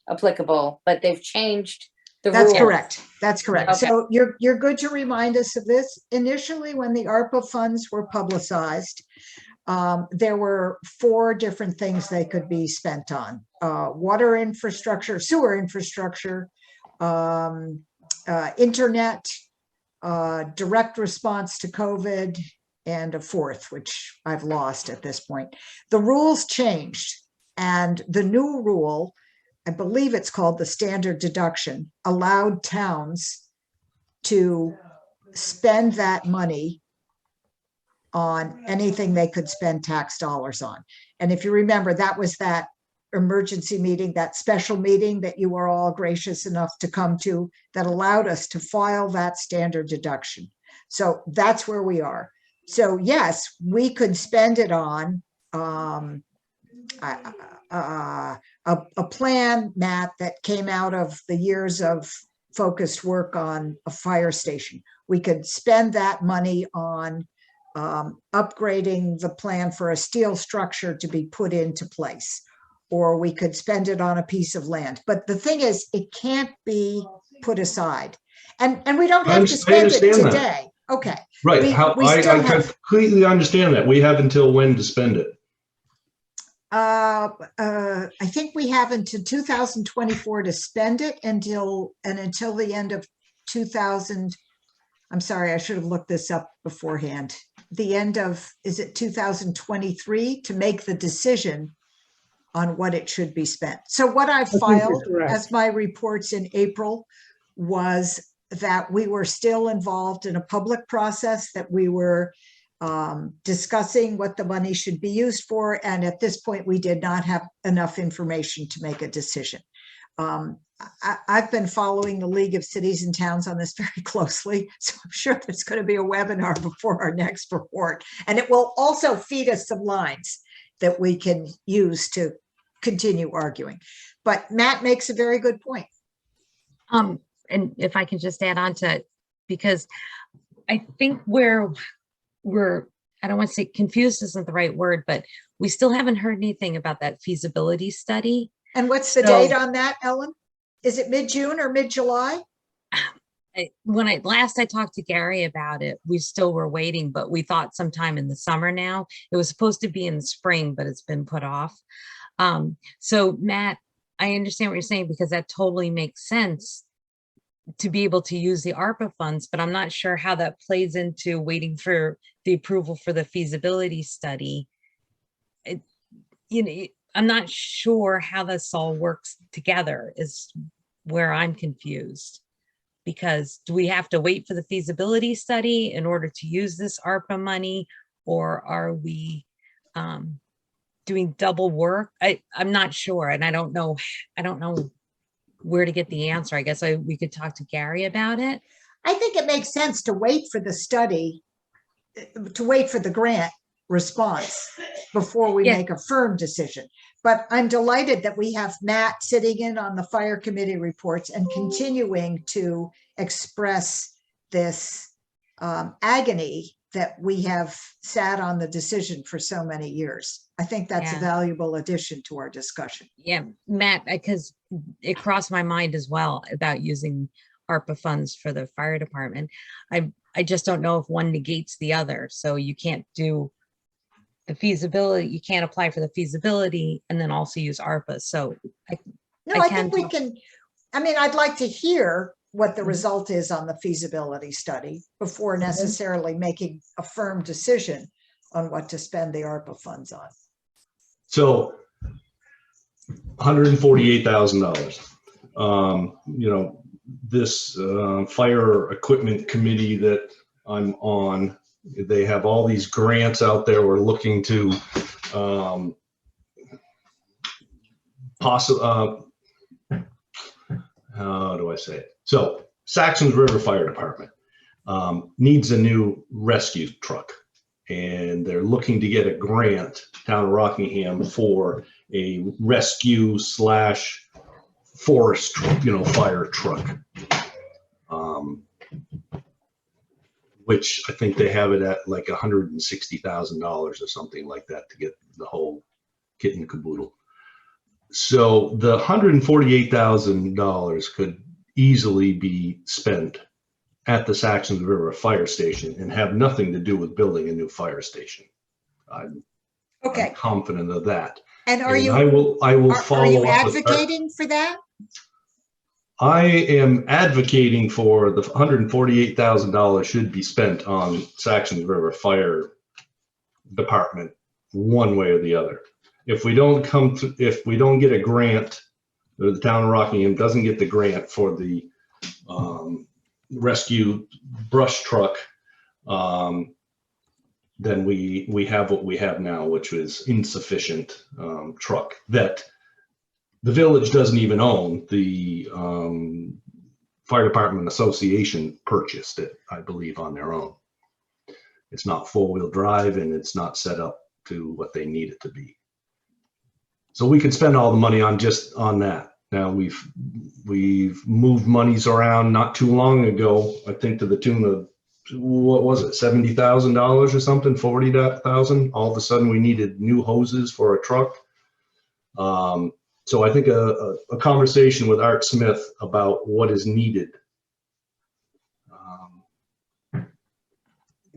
[SPEAKER 5] applicable, but they've changed the rules.
[SPEAKER 2] That's correct. That's correct.
[SPEAKER 5] Okay.
[SPEAKER 2] So you're good to remind us of this. Initially, when the ARPA funds were publicized, there were 4 different things they could be spent on: water infrastructure, sewer infrastructure, internet, direct response to COVID, and a 4th, which I've lost at this point. The rules changed, and the new rule, I believe it's called the standard deduction, allowed towns to spend that money on anything they could spend tax dollars on. And if you remember, that was that emergency meeting, that special meeting that you were all gracious enough to come to, that allowed us to file that standard deduction. So that's where we are. So yes, we could spend it on a plan, Matt, that came out of the years of focused work on a fire station. We could spend that money on upgrading the plan for a steel structure to be put into place, or we could spend it on a piece of land. But the thing is, it can't be put aside. And we don't have to spend it
[SPEAKER 7] understand that.
[SPEAKER 2] today. Okay.
[SPEAKER 7] Right.
[SPEAKER 2] We
[SPEAKER 7] I
[SPEAKER 2] still have,
[SPEAKER 7] completely understand that. We have until when to spend it.
[SPEAKER 2] I think we have until 2024 to spend it until the end of 2000. I'm sorry, I should have looked this up beforehand. The end of, is it 2023 to make the decision on what it should be spent. So what I
[SPEAKER 4] think you're
[SPEAKER 2] filed
[SPEAKER 4] correct.
[SPEAKER 2] as my reports in April was that we were still involved in a public process, that we were discussing what the money should be used for. And at this point, we did not have enough information to make a decision. I've been following the League of Cities and Towns on this very closely, so I'm sure there's going to be a webinar before our next report. And it will also feed us some lines that we can use to continue arguing. But Matt makes a very good point.
[SPEAKER 6] And if I can just add on to it, because I think we're, I don't want to say confused isn't the right word, but we still haven't heard anything about that feasibility study.
[SPEAKER 2] And what's the date on that, Ellen? Is it mid-June or mid-July?
[SPEAKER 6] When I talked to Gary about it, we still were waiting, but we thought sometime in the summer now. It was supposed to be in the spring, but it's been put off. So Matt, I understand what you're saying, because that totally makes sense to be able to use the ARPA funds, but I'm not sure how that plays into waiting for the approval for the feasibility study. I'm not sure how this all works together is where I'm confused. Because do we have to wait for the feasibility study in order to use this ARPA money, or are we doing double work? I'm not sure, and I don't know where to get the answer. I guess we could talk to Gary about it.
[SPEAKER 2] I think it makes sense to wait for the study, to wait for the grant response before we make a firm decision. But I'm delighted that we have Matt sitting in on the fire committee reports and continuing to express this agony that we have sat on the decision for so many years. I think that's a valuable addition to our discussion.
[SPEAKER 6] Yeah, Matt, because it crossed my mind as well about using ARPA funds for the fire department. I just don't know if one negates the other. So you can't do the feasibility, you can't apply for the feasibility and then also use ARPA. So I
[SPEAKER 2] think we can. I mean, I'd like to hear what the result is on the feasibility study before necessarily making a firm decision on what to spend the ARPA funds on.
[SPEAKER 7] So $148,000. This fire equipment committee that I'm on, they have all these grants out there. We're looking to how do I say it? So Saxtons River Fire Department needs a new rescue truck, and they're looking to get a grant, town of Rockingham, for a rescue / forest, fire truck. Which I think they have it at like $160,000 or something like that to get the whole kit and caboodle. So the $148,000 could easily be spent at the Saxtons River Fire Station and have nothing to do with building a new fire station. I'm confident of that.
[SPEAKER 2] And
[SPEAKER 7] I will follow up. Are
[SPEAKER 2] you advocating for that?
[SPEAKER 7] I am advocating for the $148,000 should be spent on Saxtons River Fire Department one way or the other. If we don't get a grant, or the town of Rockingham doesn't get the grant for the rescue brush truck, then we have what we have now, which is insufficient truck that the village doesn't even own. The fire department association purchased it, I believe, on their own. It's not four-wheel drive, and it's not set up to what they need it to be. So we could spend all the money on just on that. Now we've moved monies around not too long ago, I think to the tune of, what was it, $70,000 or something, 40,000. All of a sudden we needed new hoses for a truck. So I think a conversation with Art Smith about what is needed,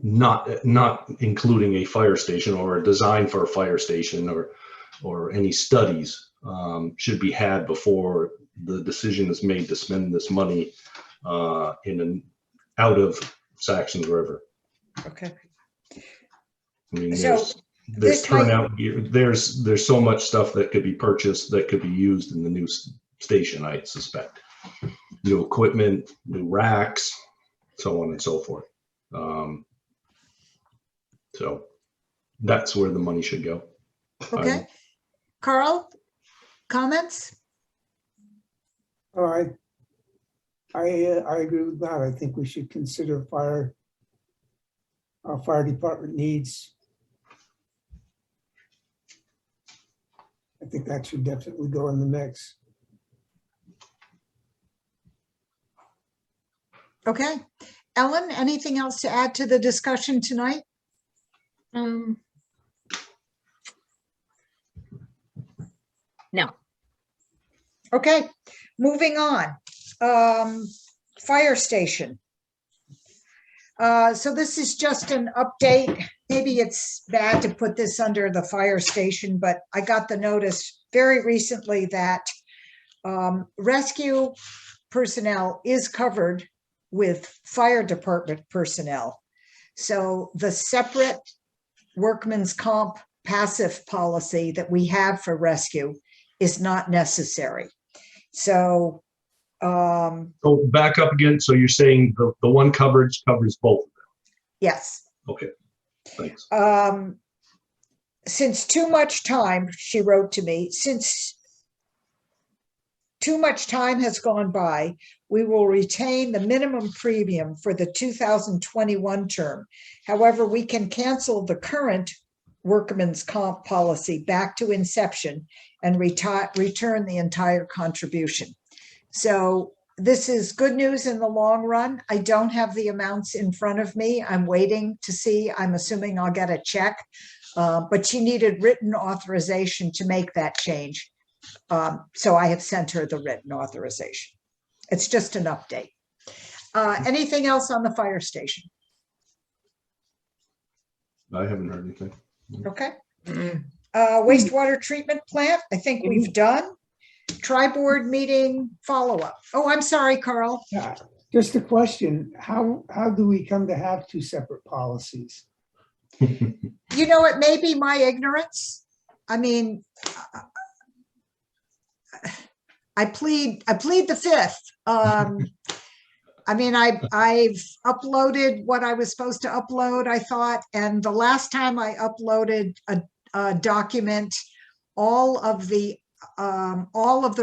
[SPEAKER 7] not including a fire station or a design for a fire station or any studies, should be had before the decision is made to spend this money out of Saxons River.
[SPEAKER 2] Okay.
[SPEAKER 7] I mean,
[SPEAKER 2] So
[SPEAKER 7] there's
[SPEAKER 2] this might-
[SPEAKER 7] turnout gear. There's so much stuff that could be purchased that could be used in the new station, I suspect. New equipment, new racks, so on and so forth. So that's where the money should go.
[SPEAKER 2] Okay. Carl, comments?
[SPEAKER 4] All right. I agree with that. I think we should consider our fire department needs. I think that should definitely go in the mix.
[SPEAKER 2] Okay. Ellen, anything else to add to the discussion tonight?
[SPEAKER 6] No.
[SPEAKER 2] Okay, moving on. Fire station. So this is just an update. Maybe it's bad to put this under the fire station, but I got the notice very recently that rescue personnel is covered with fire department personnel. So the separate workman's comp passive policy that we have for rescue is not necessary. So
[SPEAKER 7] So back up again. So you're saying the one coverage covers both of them?
[SPEAKER 2] yes.
[SPEAKER 7] Okay, thanks.
[SPEAKER 2] Since too much time, she wrote to me, since too much time has gone by, we will retain the minimum premium for the 2021 term. However, we can cancel the current workman's comp policy back to inception and return the entire contribution. So this is good news in the long run. I don't have the amounts in front of me. I'm waiting to see. I'm assuming I'll get a check, but she needed written authorization to make that change. So I have sent her the written authorization. It's just an update. Anything else on the fire station?
[SPEAKER 7] I haven't heard anything.
[SPEAKER 2] Okay. Wastewater treatment plant, I think we've done. Tri-board meeting follow-up. Oh, I'm sorry, Carl.
[SPEAKER 4] Yeah, just a question. How do we come to have two separate policies?
[SPEAKER 2] You know, it may be my ignorance. I mean, I plead the fifth. I mean, I've uploaded what I was supposed to upload, I thought, and the last time I uploaded a document, all of the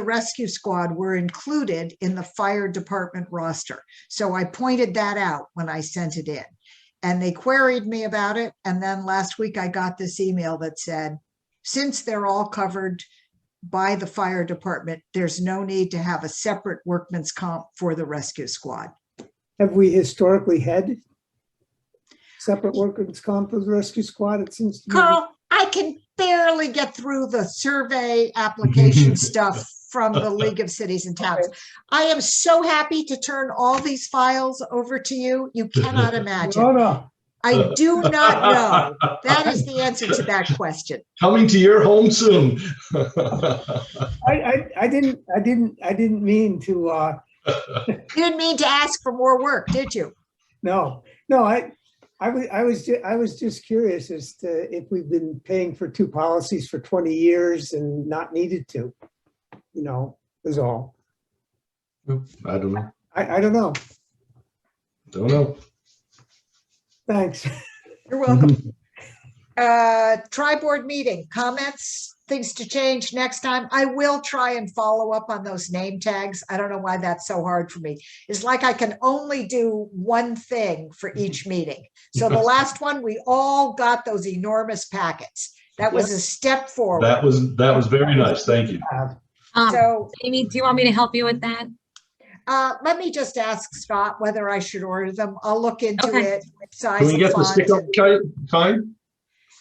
[SPEAKER 2] rescue squad were included in the fire department roster. So I pointed that out when I sent it in, and they queried me about it. And then last week I got this email that said, since they're all covered by the fire department, there's no need to have a separate workman's comp for the rescue squad.
[SPEAKER 4] Have we historically had separate workman's comp for the rescue squad? It seems to me.
[SPEAKER 2] Carl, I can barely get through the survey application stuff from the League of Cities and Towns. I am so happy to turn all these files over to you. You cannot imagine.
[SPEAKER 4] No.
[SPEAKER 2] I do not know. That is the answer to that question.
[SPEAKER 7] Coming to your home soon.
[SPEAKER 4] I didn't mean to.
[SPEAKER 2] You didn't mean to ask for more work, did you?
[SPEAKER 4] No. I was just curious as to if we've been paying for two policies for 20 years and not needed to. You know, is all.
[SPEAKER 7] I don't know.
[SPEAKER 4] I don't know.
[SPEAKER 7] Don't know.
[SPEAKER 4] Thanks.
[SPEAKER 2] You're welcome. Tri-board meeting, comments, things to change next time. I will try and follow up on those name tags. I don't know why that's so hard for me. It's like I can only do one thing for each meeting. So the last one, we all got those enormous packets. That was a step forward.
[SPEAKER 7] That was very nice. Thank you.
[SPEAKER 2] So
[SPEAKER 6] Amy, do you want me to help you with that?
[SPEAKER 2] let me just ask Scott whether I should order them. I'll look into
[SPEAKER 6] Okay.
[SPEAKER 2] it,
[SPEAKER 7] Can
[SPEAKER 2] size
[SPEAKER 7] we
[SPEAKER 2] and
[SPEAKER 7] get the
[SPEAKER 2] font.
[SPEAKER 7] stick-up kind?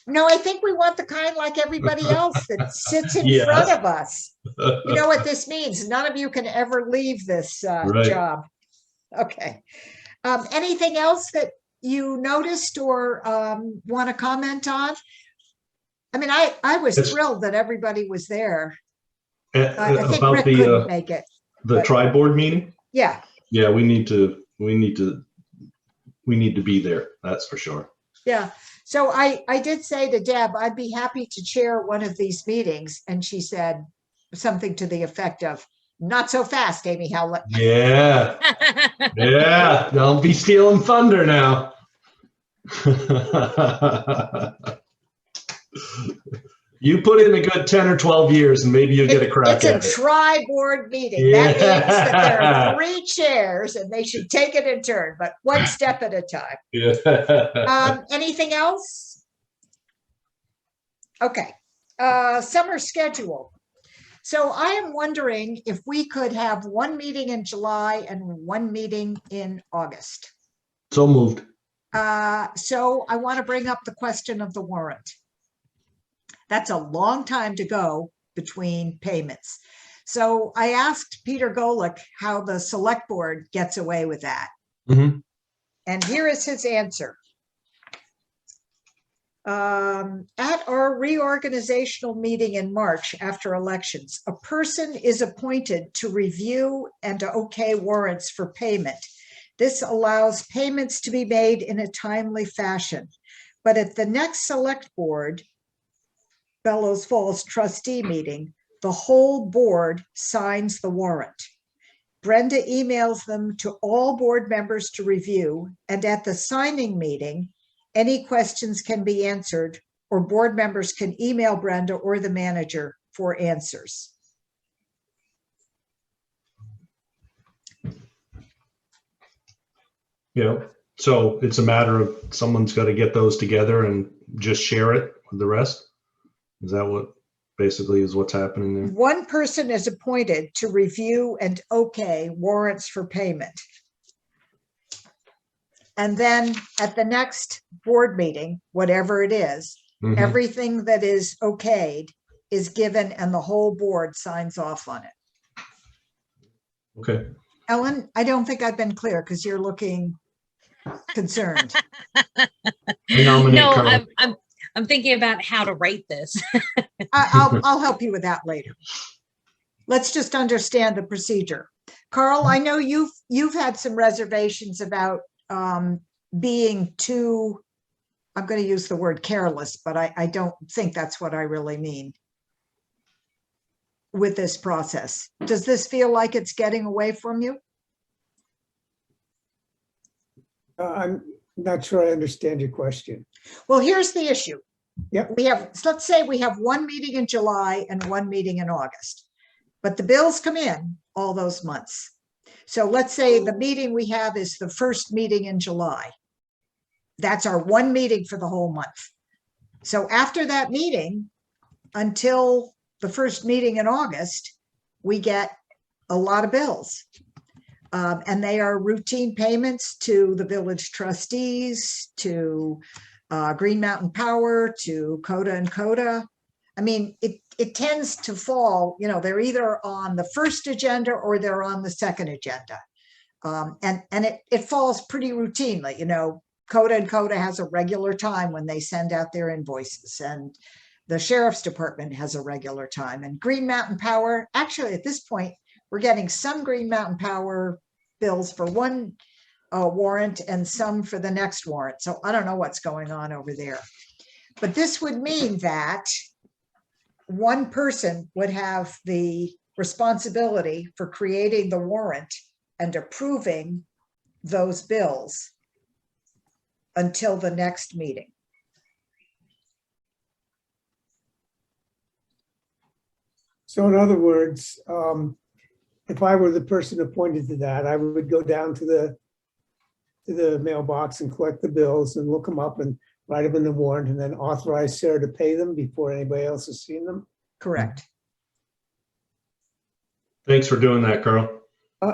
[SPEAKER 2] No, I think we want the kind like everybody else that sits in
[SPEAKER 7] Yes.
[SPEAKER 2] front of us. You know what this means? None of you can ever leave this
[SPEAKER 7] Right.
[SPEAKER 2] job. Okay. Anything else that you noticed or want to comment on? I mean, I was
[SPEAKER 7] Yes.
[SPEAKER 2] thrilled that everybody was there. I think
[SPEAKER 7] About
[SPEAKER 2] Rick couldn't
[SPEAKER 7] the
[SPEAKER 2] make it.
[SPEAKER 7] the
[SPEAKER 2] but-
[SPEAKER 7] tri-board meeting?
[SPEAKER 2] Yeah,
[SPEAKER 7] Yeah, we need to be there. That's for sure.
[SPEAKER 2] yeah. So I did say to Deb, I'd be happy to chair one of these meetings. And she said something to the effect of, not so fast, Amy Howlett.
[SPEAKER 7] Yeah, yeah. Don't be stealing thunder now. You put in a good 10 or 12 years and maybe you'll get a crack
[SPEAKER 2] It's
[SPEAKER 7] at
[SPEAKER 2] a
[SPEAKER 7] it.
[SPEAKER 2] tri-board meeting. That means that there
[SPEAKER 7] Yeah.
[SPEAKER 2] are 3 chairs and they should take it in turn, but one step at a time.
[SPEAKER 7] Yeah.
[SPEAKER 2] Anything else? Okay, summer schedule. So I am wondering if we could have one meeting in July and one meeting in August.
[SPEAKER 7] So moved.
[SPEAKER 2] So I want to bring up the question of the warrant. That's a long time to go between payments. So I asked Peter Golick how the select board gets away with that.
[SPEAKER 7] Mhm.
[SPEAKER 2] And here is his answer. At our reorganizational meeting in March after elections, a person is appointed to review and to okay warrants for payment. This allows payments to be made in a timely fashion. But at the next select board, Bellows Falls trustee meeting, the whole board signs the warrant. Brenda emails them to all board members to review, and at the signing meeting, any questions can be answered, or board members can email Brenda or the manager for answers.
[SPEAKER 7] You know, so it's a matter of someone's got to get those together and just share it with the rest. Is that what basically is what's happening there?
[SPEAKER 2] One person is appointed to review and okay warrants for payment. And then at the next board meeting, whatever it is,
[SPEAKER 7] Mhm.
[SPEAKER 2] everything that is okayed is given and the whole board signs off on it.
[SPEAKER 7] Okay.
[SPEAKER 2] Ellen, I don't think I've been clear because you're looking concerned.
[SPEAKER 7] I nominate
[SPEAKER 6] No,
[SPEAKER 7] Carl.
[SPEAKER 6] I'm thinking about how to write this.
[SPEAKER 2] I'll help you with that later. Let's just understand the procedure. Carl, I know you've had some reservations about being too, I'm going to use the word careless, but I don't think that's what I really mean with this process. Does this feel like it's getting away from you?
[SPEAKER 4] I'm not sure I understand your question.
[SPEAKER 2] Well, here's the issue.
[SPEAKER 4] Yep.
[SPEAKER 2] Let's say we have one meeting in July and one meeting in August, but the bills come in all those months. So let's say the meeting we have is the first meeting in July. That's our one meeting for the whole month. So after that meeting, until the first meeting in August, we get a lot of bills. And they are routine payments to the village trustees, to Green Mountain Power, to Coda and Coda. I mean, it tends to fall, you know, they're either on the first agenda or they're on the second agenda. And it falls pretty routinely, you know. Coda and Coda has a regular time when they send out their invoices, and the sheriff's department has a regular time, and Green Mountain Power, actually at this point, we're getting some Green Mountain Power bills for one warrant and some for the next warrant. So I don't know what's going on over there. But this would mean that one person would have the responsibility for creating the warrant and approving those bills until the next meeting.
[SPEAKER 4] So in other words, if I were the person appointed to that, I would go down to the mailbox and collect the bills and look them up and write them in the warrant and then authorize Sarah to pay them before anybody else has seen them.
[SPEAKER 2] Correct.
[SPEAKER 7] Thanks for doing that, Carl. You've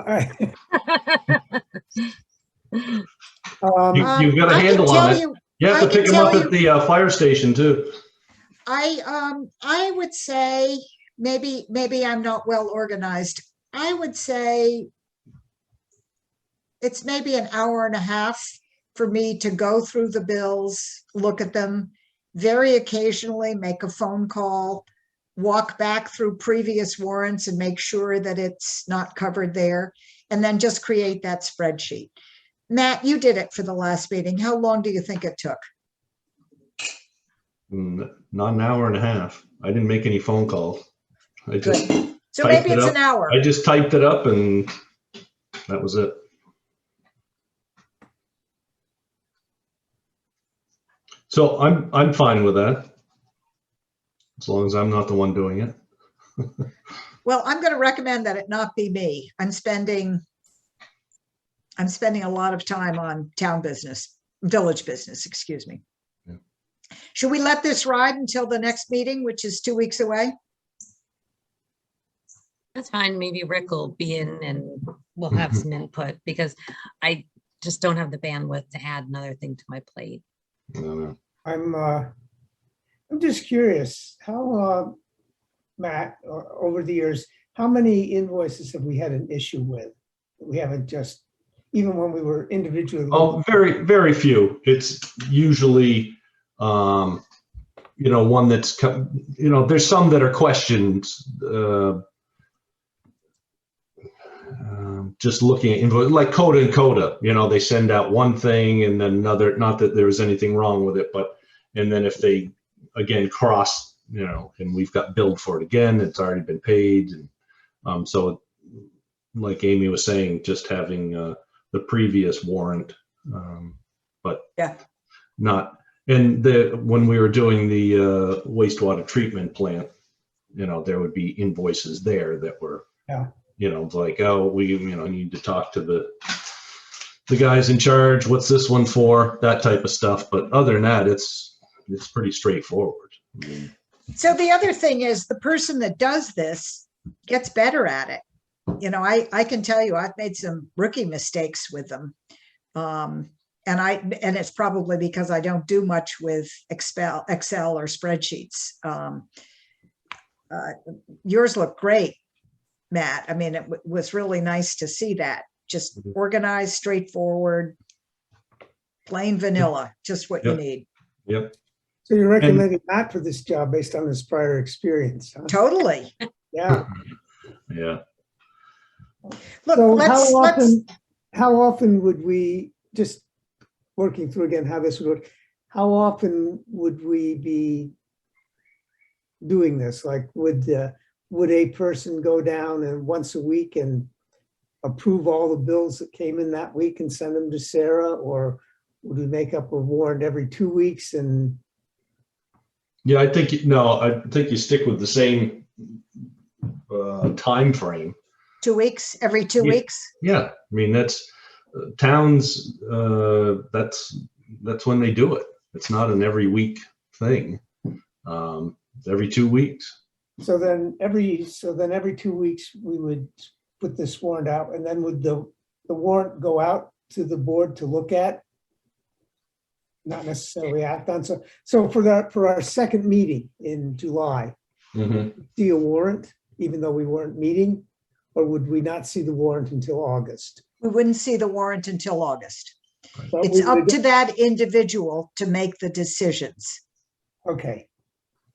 [SPEAKER 7] got a
[SPEAKER 2] I can
[SPEAKER 7] handle
[SPEAKER 2] tell
[SPEAKER 7] on it.
[SPEAKER 2] you,
[SPEAKER 7] You have
[SPEAKER 2] I
[SPEAKER 7] to
[SPEAKER 2] can
[SPEAKER 7] pick them
[SPEAKER 2] tell
[SPEAKER 7] up
[SPEAKER 2] you-
[SPEAKER 7] at the fire station too.
[SPEAKER 2] I would say, maybe I'm not well organized. I would say it's maybe an hour and a half for me to go through the bills, look at them, very occasionally make a phone call, walk back through previous warrants and make sure that it's not covered there, and then just create that spreadsheet. Matt, you did it for the last meeting. How long do you think it took?
[SPEAKER 7] Not an hour and a half. I didn't make any phone calls. I just
[SPEAKER 2] Good. So
[SPEAKER 7] typed
[SPEAKER 2] maybe
[SPEAKER 7] it
[SPEAKER 2] it's
[SPEAKER 7] up.
[SPEAKER 2] an hour.
[SPEAKER 7] I just typed it up and that was it. So I'm fine with that. As long as I'm not the one doing it.
[SPEAKER 2] Well, I'm going to recommend that it not be me. I'm spending a lot of time on town business, village business, excuse me.
[SPEAKER 7] Yeah.
[SPEAKER 2] Should we let this ride until the next meeting, which is 2 weeks away?
[SPEAKER 6] That's fine. Maybe Rick will be in and we'll have some input because I just don't have the bandwidth to add another thing to my plate.
[SPEAKER 7] No.
[SPEAKER 4] I'm just curious, how, Matt, over the years, how many invoices have we had an issue with? We haven't just, even when we were individually.
[SPEAKER 7] Oh, very, very few. It's usually, one that's, there's some that are questions. Just looking at invoice, like Coda and Coda, they send out one thing and then another, not that there was anything wrong with it, but, and then if they, again, cross, and we've got billed for it again, it's already been paid. And so like Amy was saying, just having the previous warrant, but
[SPEAKER 2] Yeah.
[SPEAKER 7] not, and when we were doing the wastewater treatment plant, there would be invoices there that were,
[SPEAKER 4] Yeah.
[SPEAKER 7] Like, oh, we, need to talk to the guys in charge. What's this one for? That type of stuff. But other than that, it's pretty straightforward. I mean,
[SPEAKER 2] So the other thing is the person that does this gets better at it. I can tell you, I've made some rookie mistakes with them. And it's probably because I don't do much with Excel or spreadsheets. Yours look great, Matt. I mean, it was really nice to see that. Just organized, straightforward, plain vanilla, just what you
[SPEAKER 7] Yep.
[SPEAKER 2] need.
[SPEAKER 7] Yep.
[SPEAKER 4] So you're recommending Matt for this job based on his prior experience, huh?
[SPEAKER 2] Totally.
[SPEAKER 4] Yeah.
[SPEAKER 7] Yeah.
[SPEAKER 2] Look,
[SPEAKER 4] So how often would we, just working through again how this would work, how often would we be doing this? Like, would a person go down and once a week and approve all the bills that came in that week and send them to Sarah? Or would we make up a warrant every 2 weeks? And
[SPEAKER 7] Yeah, I think you stick with the same time frame.
[SPEAKER 2] 2 weeks, every 2
[SPEAKER 7] Yeah.
[SPEAKER 2] weeks.
[SPEAKER 7] Yeah, I mean that's towns. That's when they do it. It's not an every week thing. It's every 2 weeks.
[SPEAKER 4] so then every 2 weeks, we would put this warrant out, and then would the warrant go out to the board to look at? Not necessarily act on. So for our second meeting in July,
[SPEAKER 7] Mm-hmm.
[SPEAKER 4] see a warrant, even though we weren't meeting, or would we not see the warrant until August?
[SPEAKER 2] We wouldn't see the warrant until August.
[SPEAKER 4] But
[SPEAKER 2] It's
[SPEAKER 4] we
[SPEAKER 2] up
[SPEAKER 4] would-
[SPEAKER 2] to that individual to make the decisions.
[SPEAKER 4] Okay,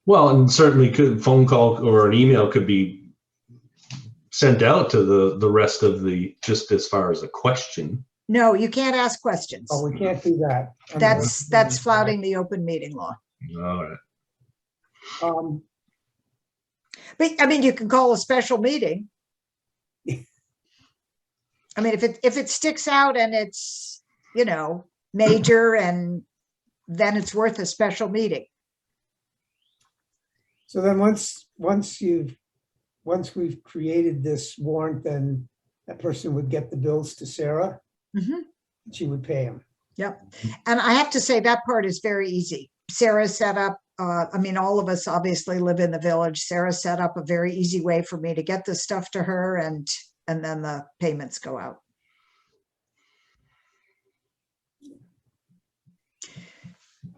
[SPEAKER 7] Well, and certainly phone call or an email could be sent out to the rest of just as far as a question.
[SPEAKER 2] No, you can't ask questions.
[SPEAKER 4] oh, we can't do that.
[SPEAKER 2] That's flouting the open meeting law.
[SPEAKER 7] All right.
[SPEAKER 2] But I mean, you can call a special meeting. I mean, if it sticks out and it's, major, and then it's worth a special meeting.
[SPEAKER 4] So then once we've created this warrant, then that person would get the bills to Sarah.
[SPEAKER 2] Mhm.
[SPEAKER 4] She would pay them.
[SPEAKER 2] Yep. And I have to say that part is very easy. Sarah set up I mean, all of us obviously live in the village. Sarah set up a very easy way for me to get this stuff to her, and then the payments go out.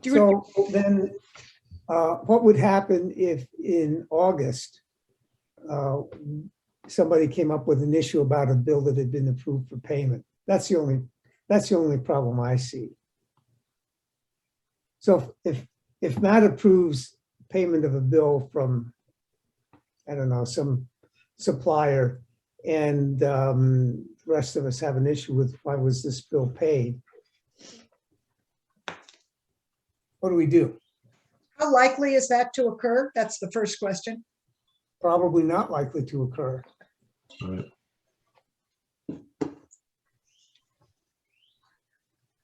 [SPEAKER 4] So then, what would happen if in August, somebody came up with an issue about a bill that had been approved for payment? That's the only problem I see. So if Matt approves payment of a bill from, I don't know, some supplier, and the rest of us have an issue with why was this bill paid, what do we do?
[SPEAKER 2] How likely is that to occur? That's the first question.
[SPEAKER 4] Probably not likely to occur.
[SPEAKER 7] Right.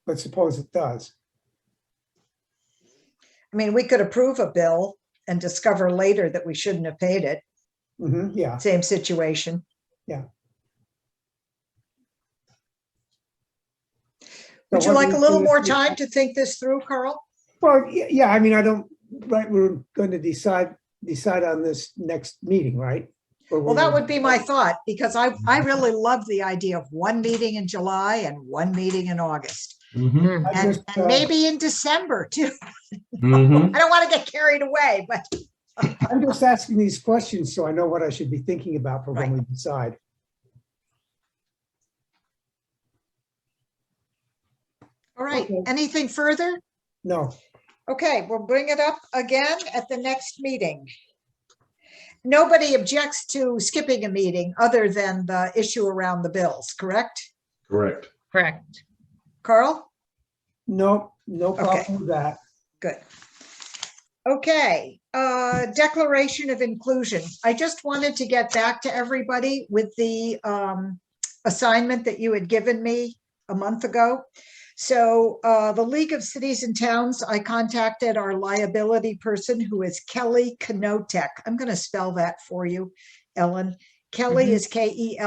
[SPEAKER 4] But suppose it does.
[SPEAKER 2] I mean, we could approve a bill and discover later that we shouldn't have paid it.
[SPEAKER 4] Yeah.
[SPEAKER 2] Same situation.
[SPEAKER 4] Yeah.
[SPEAKER 2] Would
[SPEAKER 4] So
[SPEAKER 2] you
[SPEAKER 4] what
[SPEAKER 2] like
[SPEAKER 4] do
[SPEAKER 2] a
[SPEAKER 4] we
[SPEAKER 2] little
[SPEAKER 4] do
[SPEAKER 2] more
[SPEAKER 4] if we-
[SPEAKER 2] time to think this through, Carl?
[SPEAKER 4] Well, yeah, I mean, I don't, right, we're going to decide on this next meeting, right? Or
[SPEAKER 2] Well,
[SPEAKER 4] we're
[SPEAKER 2] that
[SPEAKER 4] gonna-
[SPEAKER 2] would be my thought, because I really love the idea of one meeting in July and one meeting in August.
[SPEAKER 7] Mhm.
[SPEAKER 4] I
[SPEAKER 2] And,
[SPEAKER 4] just,
[SPEAKER 2] and maybe in December too.
[SPEAKER 7] Mhm.
[SPEAKER 2] I don't want to get carried away, but
[SPEAKER 4] I'm just asking these questions so I know what I should be thinking about for when
[SPEAKER 2] Right.
[SPEAKER 4] we decide.
[SPEAKER 2] all right.
[SPEAKER 4] Okay.
[SPEAKER 2] Anything further?
[SPEAKER 4] No,
[SPEAKER 2] Okay, we'll bring it up again at the next meeting. Nobody objects to skipping a meeting other than the issue around the bills, correct?
[SPEAKER 7] Correct.
[SPEAKER 6] Correct.
[SPEAKER 2] Carl?
[SPEAKER 4] no
[SPEAKER 2] Okay.
[SPEAKER 4] problem with that.
[SPEAKER 2] Good. Okay, declaration of inclusion. I just wanted to get back to everybody with the assignment that you had given me a month ago. So the League of Cities and Towns, I contacted our liability person, who is Kelly Knotek. I'm going to spell that for you, Ellen. Kelly is Kelly.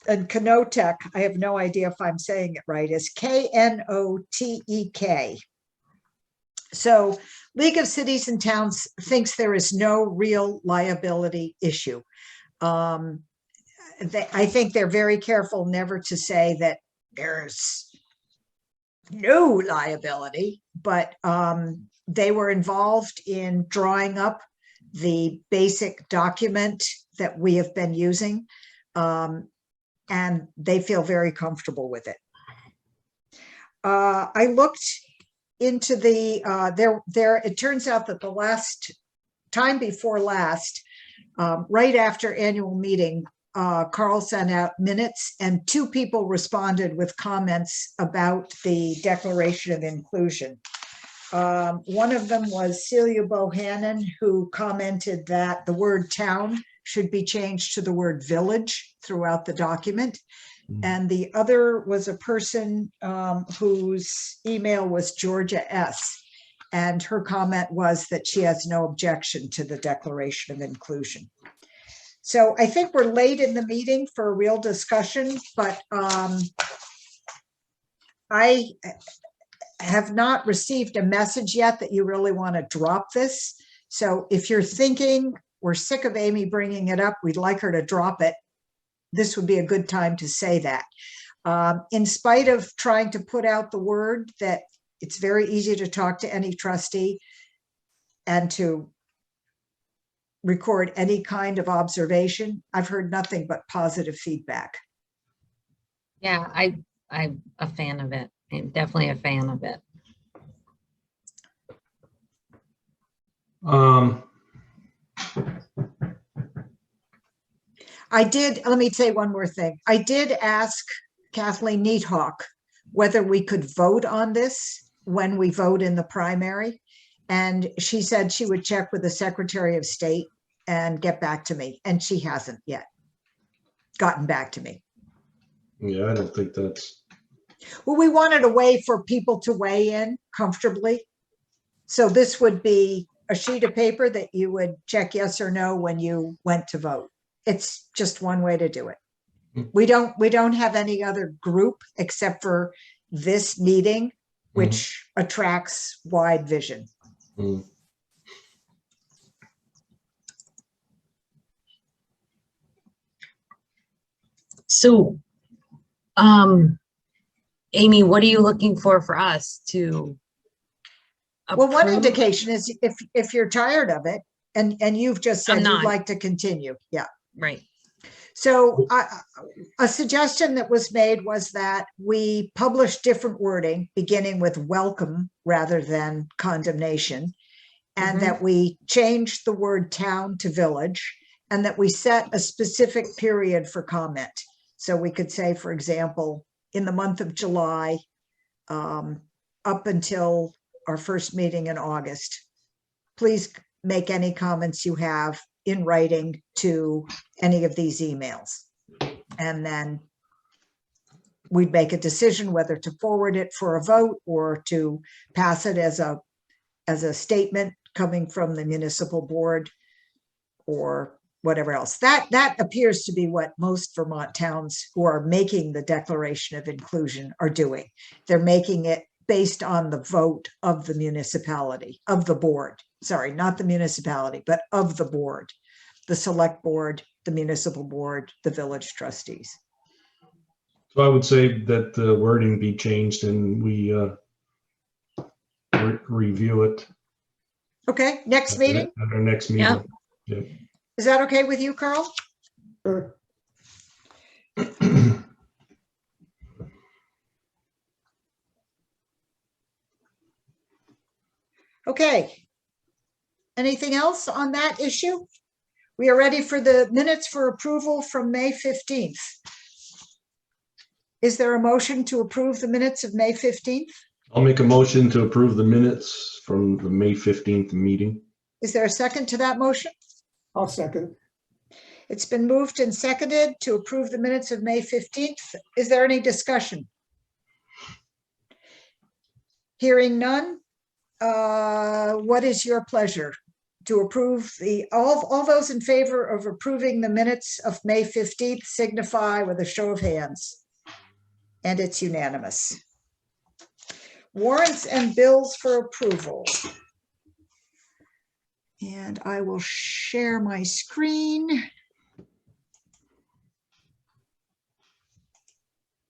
[SPEAKER 2] And Knotek, I have no idea if I'm saying it right, is Knotek. So League of Cities and Towns thinks there is no real liability issue. I think they're very careful never to say that there's no liability, but they were involved in drawing up the basic document that we have been using, and they feel very comfortable with it. I looked into the it turns out that the last time before last, right after annual meeting, Carl sent out minutes and 2 people responded with comments about the Declaration of Inclusion. One of them was Celia Bohannon, who commented that the word town should be changed to the word village throughout the document. And the other was a person whose email was Georgia S. And her comment was that she has no objection to the Declaration of Inclusion. So I think we're late in the meeting for a real discussion, but I have not received a message yet that you really want to drop this. So if you're thinking we're sick of Amy bringing it up, we'd like her to drop it, this would be a good time to say that. In spite of trying to put out the word that it's very easy to talk to any trustee and to record any kind of observation, I've heard nothing but positive feedback.
[SPEAKER 6] Yeah, I'm a fan of it. I'm definitely a fan of it.
[SPEAKER 2] Let me say one more thing. I did ask Kathleen Neathawk whether we could vote on this when we vote in the primary. And she said she would check with the Secretary of State and get back to me. And she hasn't yet gotten back to me.
[SPEAKER 7] Yeah, I don't think that's,
[SPEAKER 2] Well, we wanted a way for people to weigh in comfortably. So this would be a sheet of paper that you would check yes or no when you went to vote. It's just one way to do it. We don't have any other group except for this meeting, which attracts wide vision.
[SPEAKER 7] Mm.
[SPEAKER 6] So, Amy, what are you looking for us to
[SPEAKER 2] Well, one
[SPEAKER 6] approve?
[SPEAKER 2] indication is if you're tired of it and you've just
[SPEAKER 6] I'm
[SPEAKER 2] said you'd
[SPEAKER 6] not.
[SPEAKER 2] like to continue. Yeah.
[SPEAKER 6] Right.
[SPEAKER 2] So a suggestion that was made was that we publish different wording, beginning with welcome rather than condemnation, and
[SPEAKER 6] Mhm.
[SPEAKER 2] that we change the word town to village, and that we set a specific period for comment. So we could say, for example, in the month of July, up until our first meeting in August, please make any comments you have in writing to any of these emails. And then we'd make a decision whether to forward it for a vote or to pass it as a statement coming from the municipal board or whatever else. That appears to be what most Vermont towns who are making the Declaration of Inclusion are doing. They're making it based on the vote of the municipality, of the board. Sorry, not the municipality, but of the board, the select board, the municipal board, the village trustees.
[SPEAKER 7] So I would say that the wording be changed and we review it
[SPEAKER 2] Okay, next meeting.
[SPEAKER 7] at our next meeting. Yeah.
[SPEAKER 2] Is that okay with you, Carl?
[SPEAKER 4] Sure.
[SPEAKER 2] Okay. Anything else on that issue? We are ready for the minutes for approval from May 15th. Is there a motion to approve the minutes of May 15th?
[SPEAKER 7] I'll make a motion to approve the minutes from the May 15th meeting.
[SPEAKER 2] Is there a second to that motion?
[SPEAKER 4] I'll second.
[SPEAKER 2] It's been moved and seconded to approve the minutes of May 15th. Is there any discussion? Hearing none. What is your pleasure? To approve all those in favor of approving the minutes of May 15th signify with a show of hands. And it's unanimous. Warrants and bills for approval. And I will share my screen.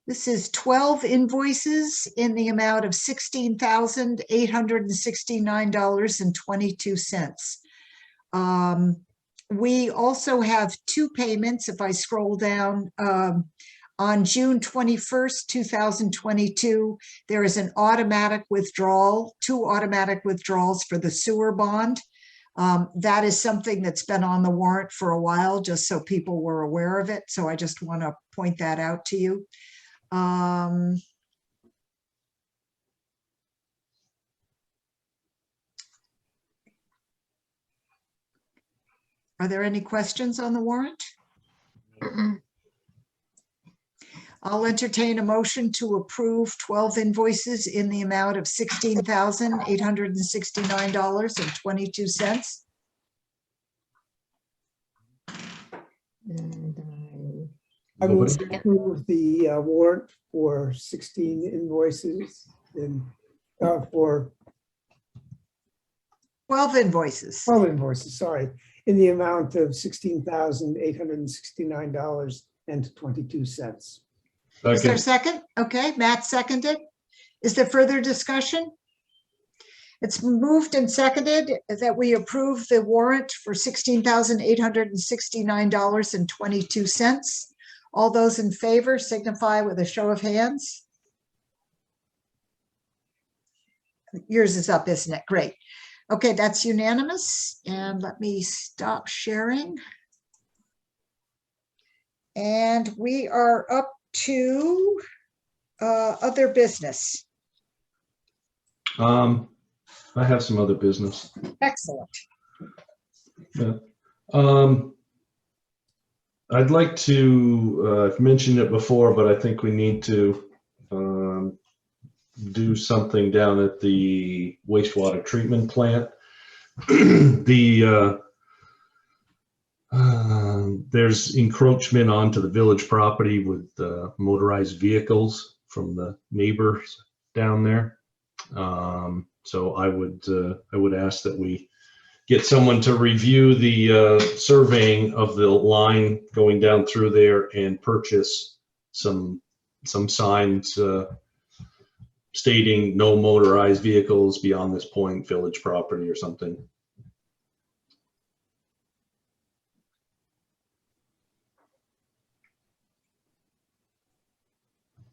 [SPEAKER 2] This is 12 invoices in the amount of $16,869.22. We also have two payments, if I scroll down, on June 21st, 2022, there is an automatic withdrawal, two automatic withdrawals for the sewer bond. That is something that's been on the warrant for a while, just so people were aware of it. So I just want to point that out to you. Are there any questions on the warrant? I'll entertain a motion to approve 12 invoices in the amount of $16,869.22.
[SPEAKER 4] I will
[SPEAKER 7] Nobody?
[SPEAKER 4] approve the warrant for 16 invoices and for
[SPEAKER 2] 12 invoices.
[SPEAKER 4] 12 invoices, sorry, in the amount of $16,869.22.
[SPEAKER 2] Is there a
[SPEAKER 7] Second.
[SPEAKER 2] second? Okay, Matt seconded. Is there further discussion? It's moved and seconded that we approve the warrant for $16,869.22. All those in favor signify with a show of hands. Yours is up, isn't it? Great. Okay, that's unanimous. And let me stop sharing. And we are up to other business.
[SPEAKER 7] I have some other business.
[SPEAKER 2] Excellent.
[SPEAKER 7] Yeah. I'd like to, I've mentioned it before, but I think we need to do something down at the wastewater treatment plant. There's encroachment onto the village property with motorized vehicles from the neighbors down there. So I would ask that we get someone to review the surveying of the line going down through there and purchase some signs stating no motorized vehicles beyond this point, village property or something.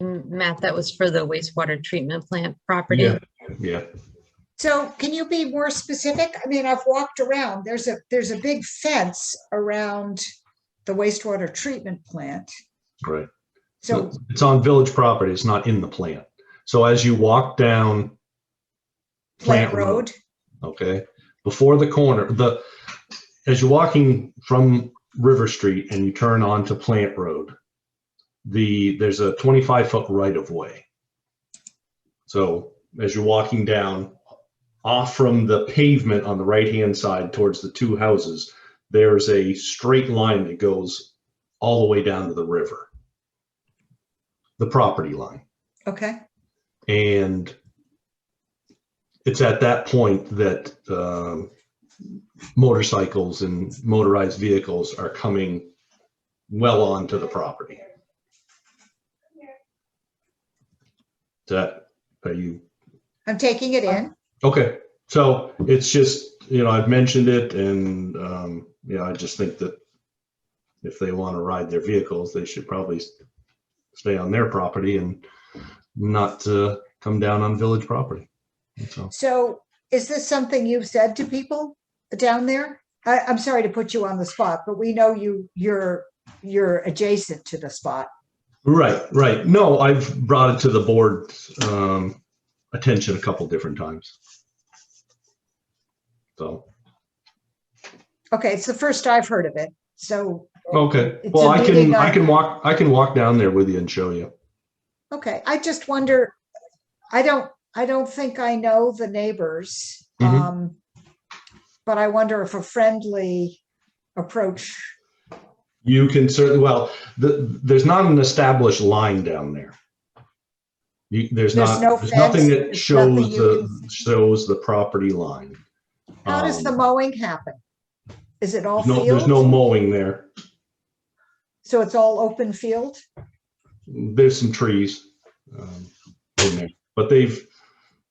[SPEAKER 6] Matt, that was for the wastewater treatment plant property.
[SPEAKER 7] Yeah, yeah.
[SPEAKER 2] So can you be more specific? I mean, I've walked around, there's a big fence around the wastewater treatment plant.
[SPEAKER 7] Right.
[SPEAKER 2] So,
[SPEAKER 7] It's on village property. It's not in the plant. So as you walk down
[SPEAKER 2] Plant Road,
[SPEAKER 7] okay, before the corner, as you're walking from River Street and you turn onto Plant Road, there's a 25-foot right of way. So as you're walking down off from the pavement on the right-hand side towards the two houses, there's a straight line that goes all the way down to the river, the property line.
[SPEAKER 2] okay,
[SPEAKER 7] And it's at that point that motorcycles and motorized vehicles are coming well onto the property. Are you?
[SPEAKER 2] I'm taking it in.
[SPEAKER 7] Okay, so it's just, I've mentioned it, and I just think that if they want to ride their vehicles, they should probably stay on their property and not come down on village property.
[SPEAKER 2] So is this something you've said to people down there? I'm sorry to put you on the spot, but we know you're adjacent to the spot.
[SPEAKER 7] Right. No, I've brought it to the board's attention a couple different times. So.
[SPEAKER 2] Okay, it's the first I've heard of it. So.
[SPEAKER 7] Okay.
[SPEAKER 2] It's
[SPEAKER 7] Well,
[SPEAKER 2] a meeting
[SPEAKER 7] I can walk down there with you and show you.
[SPEAKER 2] Okay, I just wonder, I don't think I know the neighbors.
[SPEAKER 7] Mhm.
[SPEAKER 2] But I wonder if a friendly approach.
[SPEAKER 7] You can certainly, there's not an established line down there. There's
[SPEAKER 2] no
[SPEAKER 7] nothing
[SPEAKER 2] fence,
[SPEAKER 7] that
[SPEAKER 2] there's
[SPEAKER 7] shows
[SPEAKER 2] nothing you
[SPEAKER 7] shows the property line.
[SPEAKER 2] How does the mowing happen? Is it all
[SPEAKER 7] There's no
[SPEAKER 2] field?
[SPEAKER 7] mowing there.
[SPEAKER 2] So it's all open field?
[SPEAKER 7] There's some trees in there, but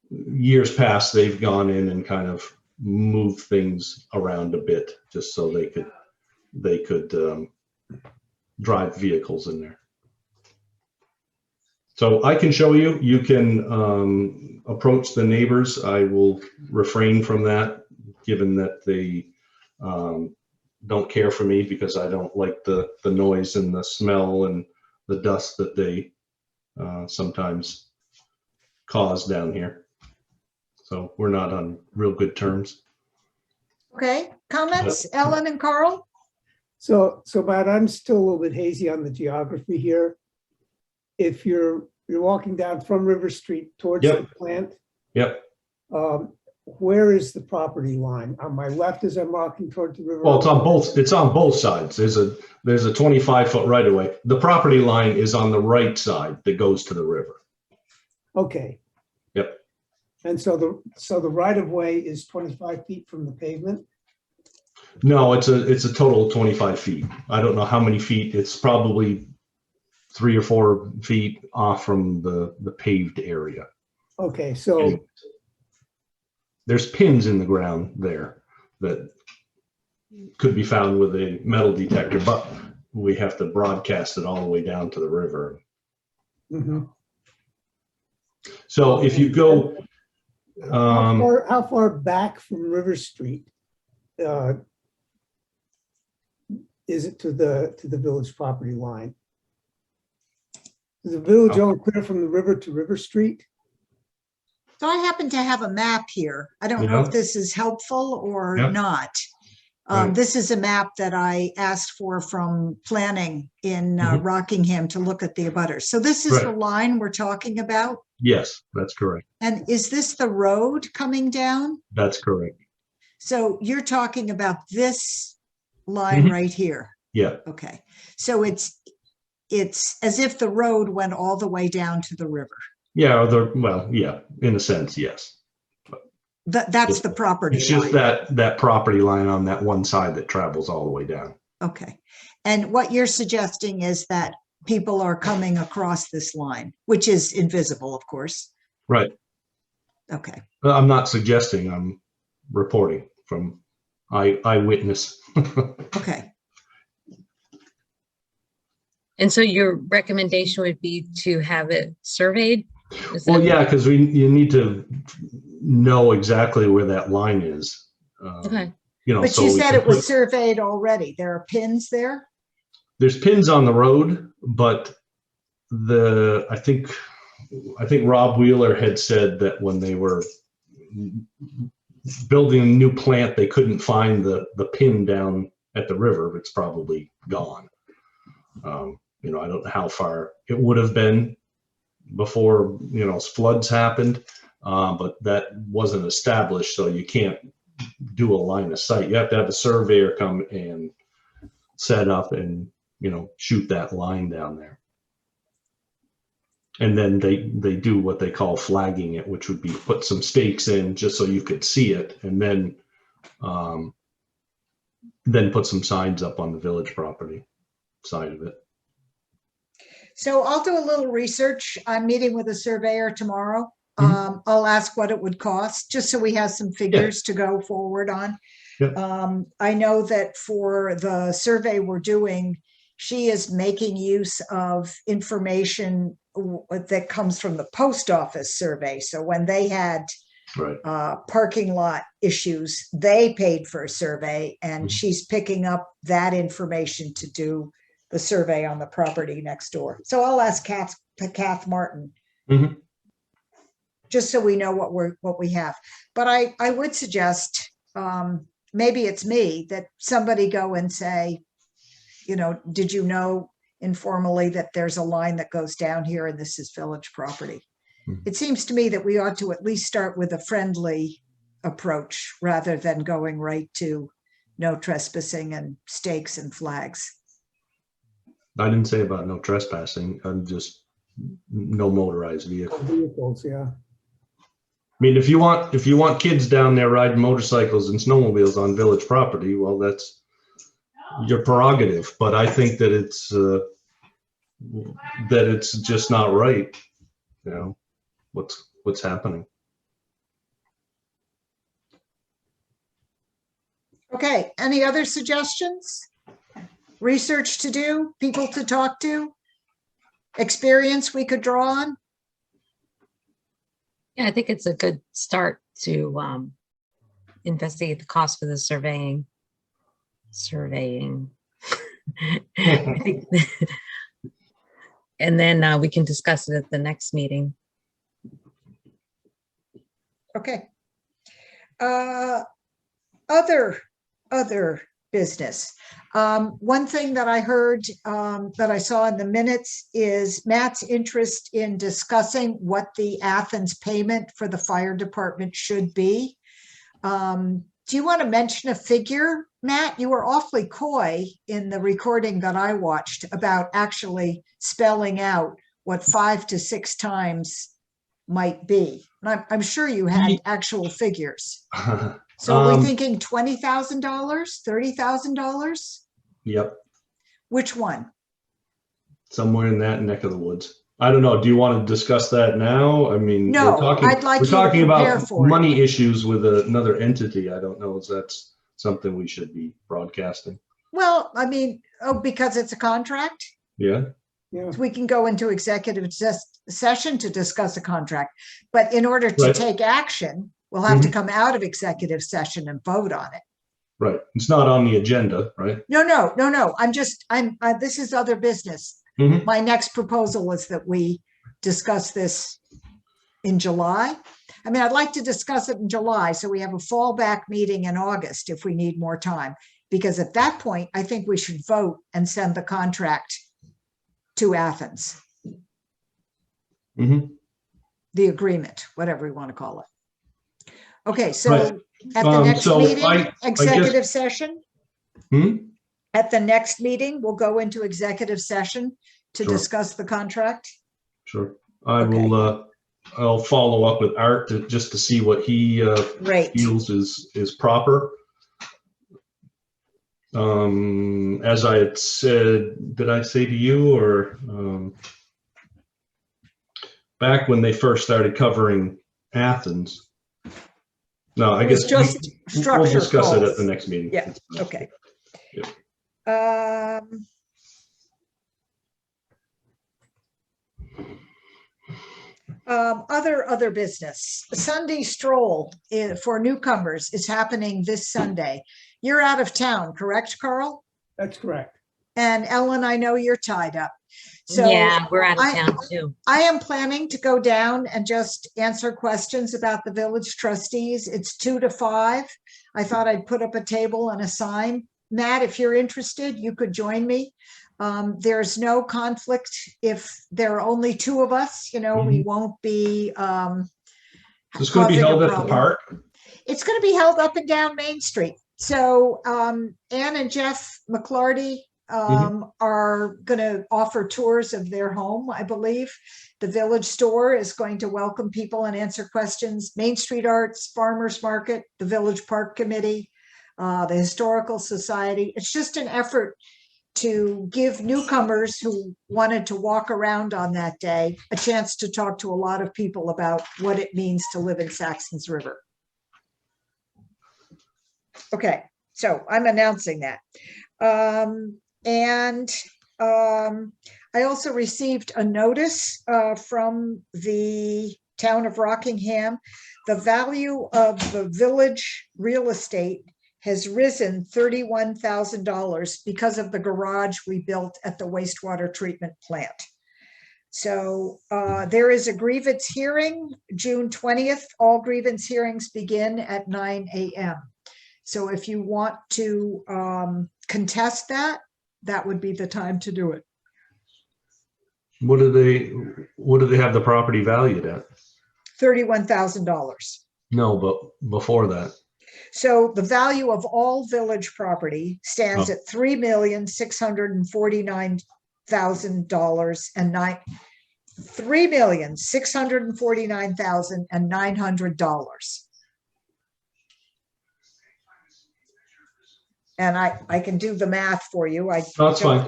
[SPEAKER 7] years past, they've gone in and kind of moved things around a bit just so they could drive vehicles in there. So I can show you. You can approach the neighbors. I will refrain from that, given that they don't care for me because I don't like the noise and the smell and the dust that they sometimes cause down here. So we're not on real good terms.
[SPEAKER 2] Okay, comments, Ellen and Carl?
[SPEAKER 4] So Matt, I'm still a little bit hazy on the geography here. If you're walking down from River Street towards
[SPEAKER 7] Yep.
[SPEAKER 4] the plant,
[SPEAKER 7] Yep.
[SPEAKER 4] where is the property line? On my left as I'm walking toward the river?
[SPEAKER 7] Well, it's on both sides. There's a 25-foot right of way. The property line is on the right side that goes to the river.
[SPEAKER 4] Okay.
[SPEAKER 7] Yep.
[SPEAKER 4] And so the right of way is 25 feet from the pavement?
[SPEAKER 7] No, it's a total of 25 feet. I don't know how many feet. It's probably 3 or 4 feet off from the paved area.
[SPEAKER 4] Okay, so
[SPEAKER 7] there's pins in the ground there that could be found with a metal detector, but we have to broadcast it all the way down to the river.
[SPEAKER 4] mhm.
[SPEAKER 7] So if you go,
[SPEAKER 4] How far back from River Street is it to the village property line? Is the village all clear from the river to River Street?
[SPEAKER 2] So I happen to have a map here. I don't know
[SPEAKER 7] Yeah.
[SPEAKER 2] if this is helpful or
[SPEAKER 7] Yeah.
[SPEAKER 2] not.
[SPEAKER 7] Right.
[SPEAKER 2] This is a map that I asked for from planning in
[SPEAKER 7] Mhm.
[SPEAKER 2] Rockingham to look at the abutters. So this is the
[SPEAKER 7] Right.
[SPEAKER 2] line we're talking about.
[SPEAKER 7] yes, that's correct.
[SPEAKER 2] And is this the road coming down?
[SPEAKER 7] That's correct.
[SPEAKER 2] So you're talking about this line
[SPEAKER 7] Mhm.
[SPEAKER 2] right here.
[SPEAKER 7] Yeah,
[SPEAKER 2] Okay. So it's as if the road went all the way down to the river.
[SPEAKER 7] Yeah, well, yeah, in a sense, yes.
[SPEAKER 2] That's the property
[SPEAKER 7] It's just
[SPEAKER 2] line.
[SPEAKER 7] that property line on that one side that travels all the way down.
[SPEAKER 2] Okay. And what you're suggesting is that people are coming across this line, which is invisible, of course.
[SPEAKER 7] Right.
[SPEAKER 2] Okay.
[SPEAKER 7] I'm not suggesting, I'm reporting from eyewitness.
[SPEAKER 2] Okay.
[SPEAKER 6] And so your recommendation would be to have it surveyed? Is
[SPEAKER 7] Well,
[SPEAKER 6] that-
[SPEAKER 7] yeah, because you need to know exactly where that line is.
[SPEAKER 6] Okay.
[SPEAKER 7] You know,
[SPEAKER 2] But
[SPEAKER 7] so
[SPEAKER 2] you
[SPEAKER 7] we
[SPEAKER 2] said
[SPEAKER 7] can
[SPEAKER 2] it was
[SPEAKER 7] put-
[SPEAKER 2] surveyed already. There are pins there?
[SPEAKER 7] there's pins on the road, but I think Rob Wheeler had said that when they were building a new plant, they couldn't find the pin down at the river. It's probably gone. You know, I don't know how far it would have been before, you know, floods happened, but that wasn't established, so you can't do a line of sight. You have to have a surveyor come and set up and, you know, shoot that line down there. And then they do what they call flagging it, which would be put some stakes in just so you could see it, and then put some signs up on the village property side of it.
[SPEAKER 2] So I'll do a little research. I'm meeting with a surveyor tomorrow.
[SPEAKER 7] Mhm.
[SPEAKER 2] I'll ask what it would cost, just so we have some figures to go forward on.
[SPEAKER 7] Yep.
[SPEAKER 2] I know that for the survey we're doing, she is making use of information that comes from the post office survey. So when they had
[SPEAKER 7] Right.
[SPEAKER 2] parking lot issues, they paid for a survey, and
[SPEAKER 7] Mhm.
[SPEAKER 2] she's picking up that information to do the survey on the property next door. So I'll ask Kath Martin,
[SPEAKER 7] Mhm.
[SPEAKER 2] just so we know what we have. But I would suggest, maybe it's me, that somebody go and say, you know, did you know informally that there's a line that goes down here and this is village property?
[SPEAKER 7] Mhm.
[SPEAKER 2] It seems to me that we ought to at least start with a friendly approach rather than going right to no trespassing and stakes and flags.
[SPEAKER 7] I didn't say about no trespassing. I'm just no motorized vehicle.
[SPEAKER 4] Vehicles, yeah.
[SPEAKER 7] I mean, if you want kids down there riding motorcycles and snowmobiles on village property, well, that's your prerogative. But I think that it's just not right. You know, what's happening.
[SPEAKER 2] Okay, any other suggestions? Research to do, people to talk to, experience we could draw on?
[SPEAKER 6] Yeah, I think it's a good start to investigate the cost for the surveying. I think, and then we can discuss it at the next meeting.
[SPEAKER 2] Okay. Other business. One thing that I heard, that I saw in the minutes is Matt's interest in discussing what the Athens payment for the fire department should be. Do you want to mention a figure, Matt? You were awfully coy in the recording that I watched about actually spelling out what 5 to 6 times might be. And I'm sure you had actual figures. So are we thinking $20,000, $30,000?
[SPEAKER 7] Yep,
[SPEAKER 2] Which one?
[SPEAKER 7] somewhere in that neck of the woods. I don't know. Do you want to discuss that now? I mean,
[SPEAKER 2] No, I'd like you to
[SPEAKER 7] talking
[SPEAKER 2] prepare
[SPEAKER 7] about
[SPEAKER 2] for it.
[SPEAKER 7] money issues with another entity. I don't know if that's something we should be broadcasting.
[SPEAKER 2] Well, I mean, because it's a contract,
[SPEAKER 7] Yeah.
[SPEAKER 4] Yeah.
[SPEAKER 2] we can go into executive session to discuss a contract. But in order to
[SPEAKER 7] Right.
[SPEAKER 2] take action, we'll have to
[SPEAKER 7] Mhm.
[SPEAKER 2] come out of executive session and vote on it.
[SPEAKER 7] Right. It's not on the agenda, right?
[SPEAKER 2] No. This is other business.
[SPEAKER 7] Mhm.
[SPEAKER 2] My next proposal is that we discuss this in July. I mean, I'd like to discuss it in July, so we have a fallback meeting in August if we need more time. Because at that point, I think we should vote and send the contract to Athens,
[SPEAKER 7] Mhm.
[SPEAKER 2] the agreement, whatever we want to call it. Okay, so
[SPEAKER 7] Right.
[SPEAKER 2] at the next
[SPEAKER 7] So
[SPEAKER 2] meeting,
[SPEAKER 7] I guess-
[SPEAKER 2] executive session,
[SPEAKER 7] Hmm?
[SPEAKER 2] at the next meeting, we'll go into executive session to
[SPEAKER 7] Sure.
[SPEAKER 2] discuss the contract.
[SPEAKER 7] Sure. I
[SPEAKER 2] Okay.
[SPEAKER 7] will I'll follow up with Art just to see what he
[SPEAKER 2] Great.
[SPEAKER 7] feels is proper. As I had said, did I say to you or back when they first started covering Athens? No, I
[SPEAKER 2] It was
[SPEAKER 7] guess
[SPEAKER 2] just
[SPEAKER 7] we'll
[SPEAKER 2] structure
[SPEAKER 7] discuss it at
[SPEAKER 2] calls.
[SPEAKER 7] the next meeting.
[SPEAKER 2] Yeah, okay.
[SPEAKER 7] Yep.
[SPEAKER 2] Other business. Sunday stroll for newcomers is happening this Sunday. You're out of town, correct, Carl?
[SPEAKER 4] That's correct.
[SPEAKER 2] And Ellen, I know you're tied up. So
[SPEAKER 6] Yeah, we're out of
[SPEAKER 2] I-
[SPEAKER 6] town too.
[SPEAKER 2] I am planning to go down and just answer questions about the village trustees. It's 2 to 5. I thought I'd put up a table and a sign. Matt, if you're interested, you could join me. There's no conflict if there are only 2 of us, we won't be
[SPEAKER 7] It's going to be
[SPEAKER 2] causing a
[SPEAKER 7] held at the
[SPEAKER 2] problem.
[SPEAKER 7] park.
[SPEAKER 2] It's going to be held up and down Main Street. So Ann and Jeff McClarty are going to offer tours of their home, I believe. The village store is going to welcome people and answer questions. Main Street Arts, Farmers Market, the Village Park Committee, the Historical Society. It's just an effort to give newcomers who wanted to walk around on that day a chance to talk to a lot of people about what it means to live in Saxtons River. Okay, so I'm announcing that. I also received a notice from the town of Rockingham. The value of the village real estate has risen $31,000 because of the garage we built at the wastewater treatment plant. So there is a grievance hearing, June 20th. All grievance hearings begin at 9 a.m. So if you want to contest that, that would be the time to do it.
[SPEAKER 7] What do they have the property valued at?
[SPEAKER 2] $31,000.
[SPEAKER 7] No, but before that.
[SPEAKER 2] So the value of all village property stands at $3,649,000 and $3,649,900. And I can do the math for you.
[SPEAKER 7] That's fine.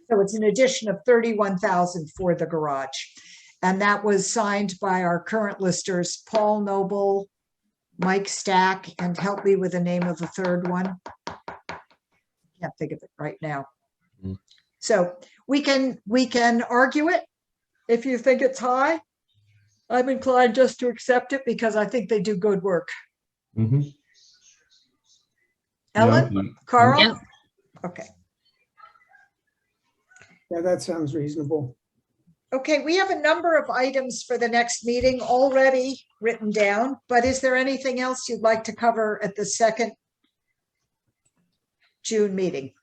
[SPEAKER 2] So it's an addition of 31,000 for the garage. And that was signed by our current listers, Paul Noble, Mike Stack, and help me with the name of the third one. Can't think of it right now. So we can argue it if you think it's high. I'm inclined just to accept it because I think they do good work.
[SPEAKER 7] Mm-hmm.
[SPEAKER 2] Ellen,
[SPEAKER 7] Yeah.
[SPEAKER 2] Carl?
[SPEAKER 6] Yeah.
[SPEAKER 2] Okay.
[SPEAKER 4] Yeah, that sounds reasonable.
[SPEAKER 2] Okay, we have a number of items for the next meeting already written down, but is there anything else you'd like to cover at the second June meeting?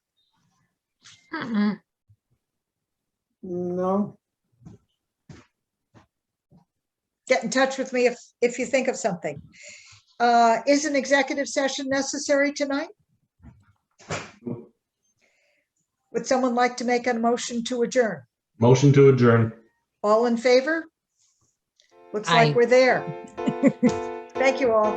[SPEAKER 4] No,
[SPEAKER 2] Get in touch with me if you think of something. Is an executive session necessary tonight? Would someone like to make a motion to adjourn?
[SPEAKER 7] Motion to adjourn.
[SPEAKER 2] All in favor? Looks
[SPEAKER 6] Aye.
[SPEAKER 2] like we're there. Thank you all.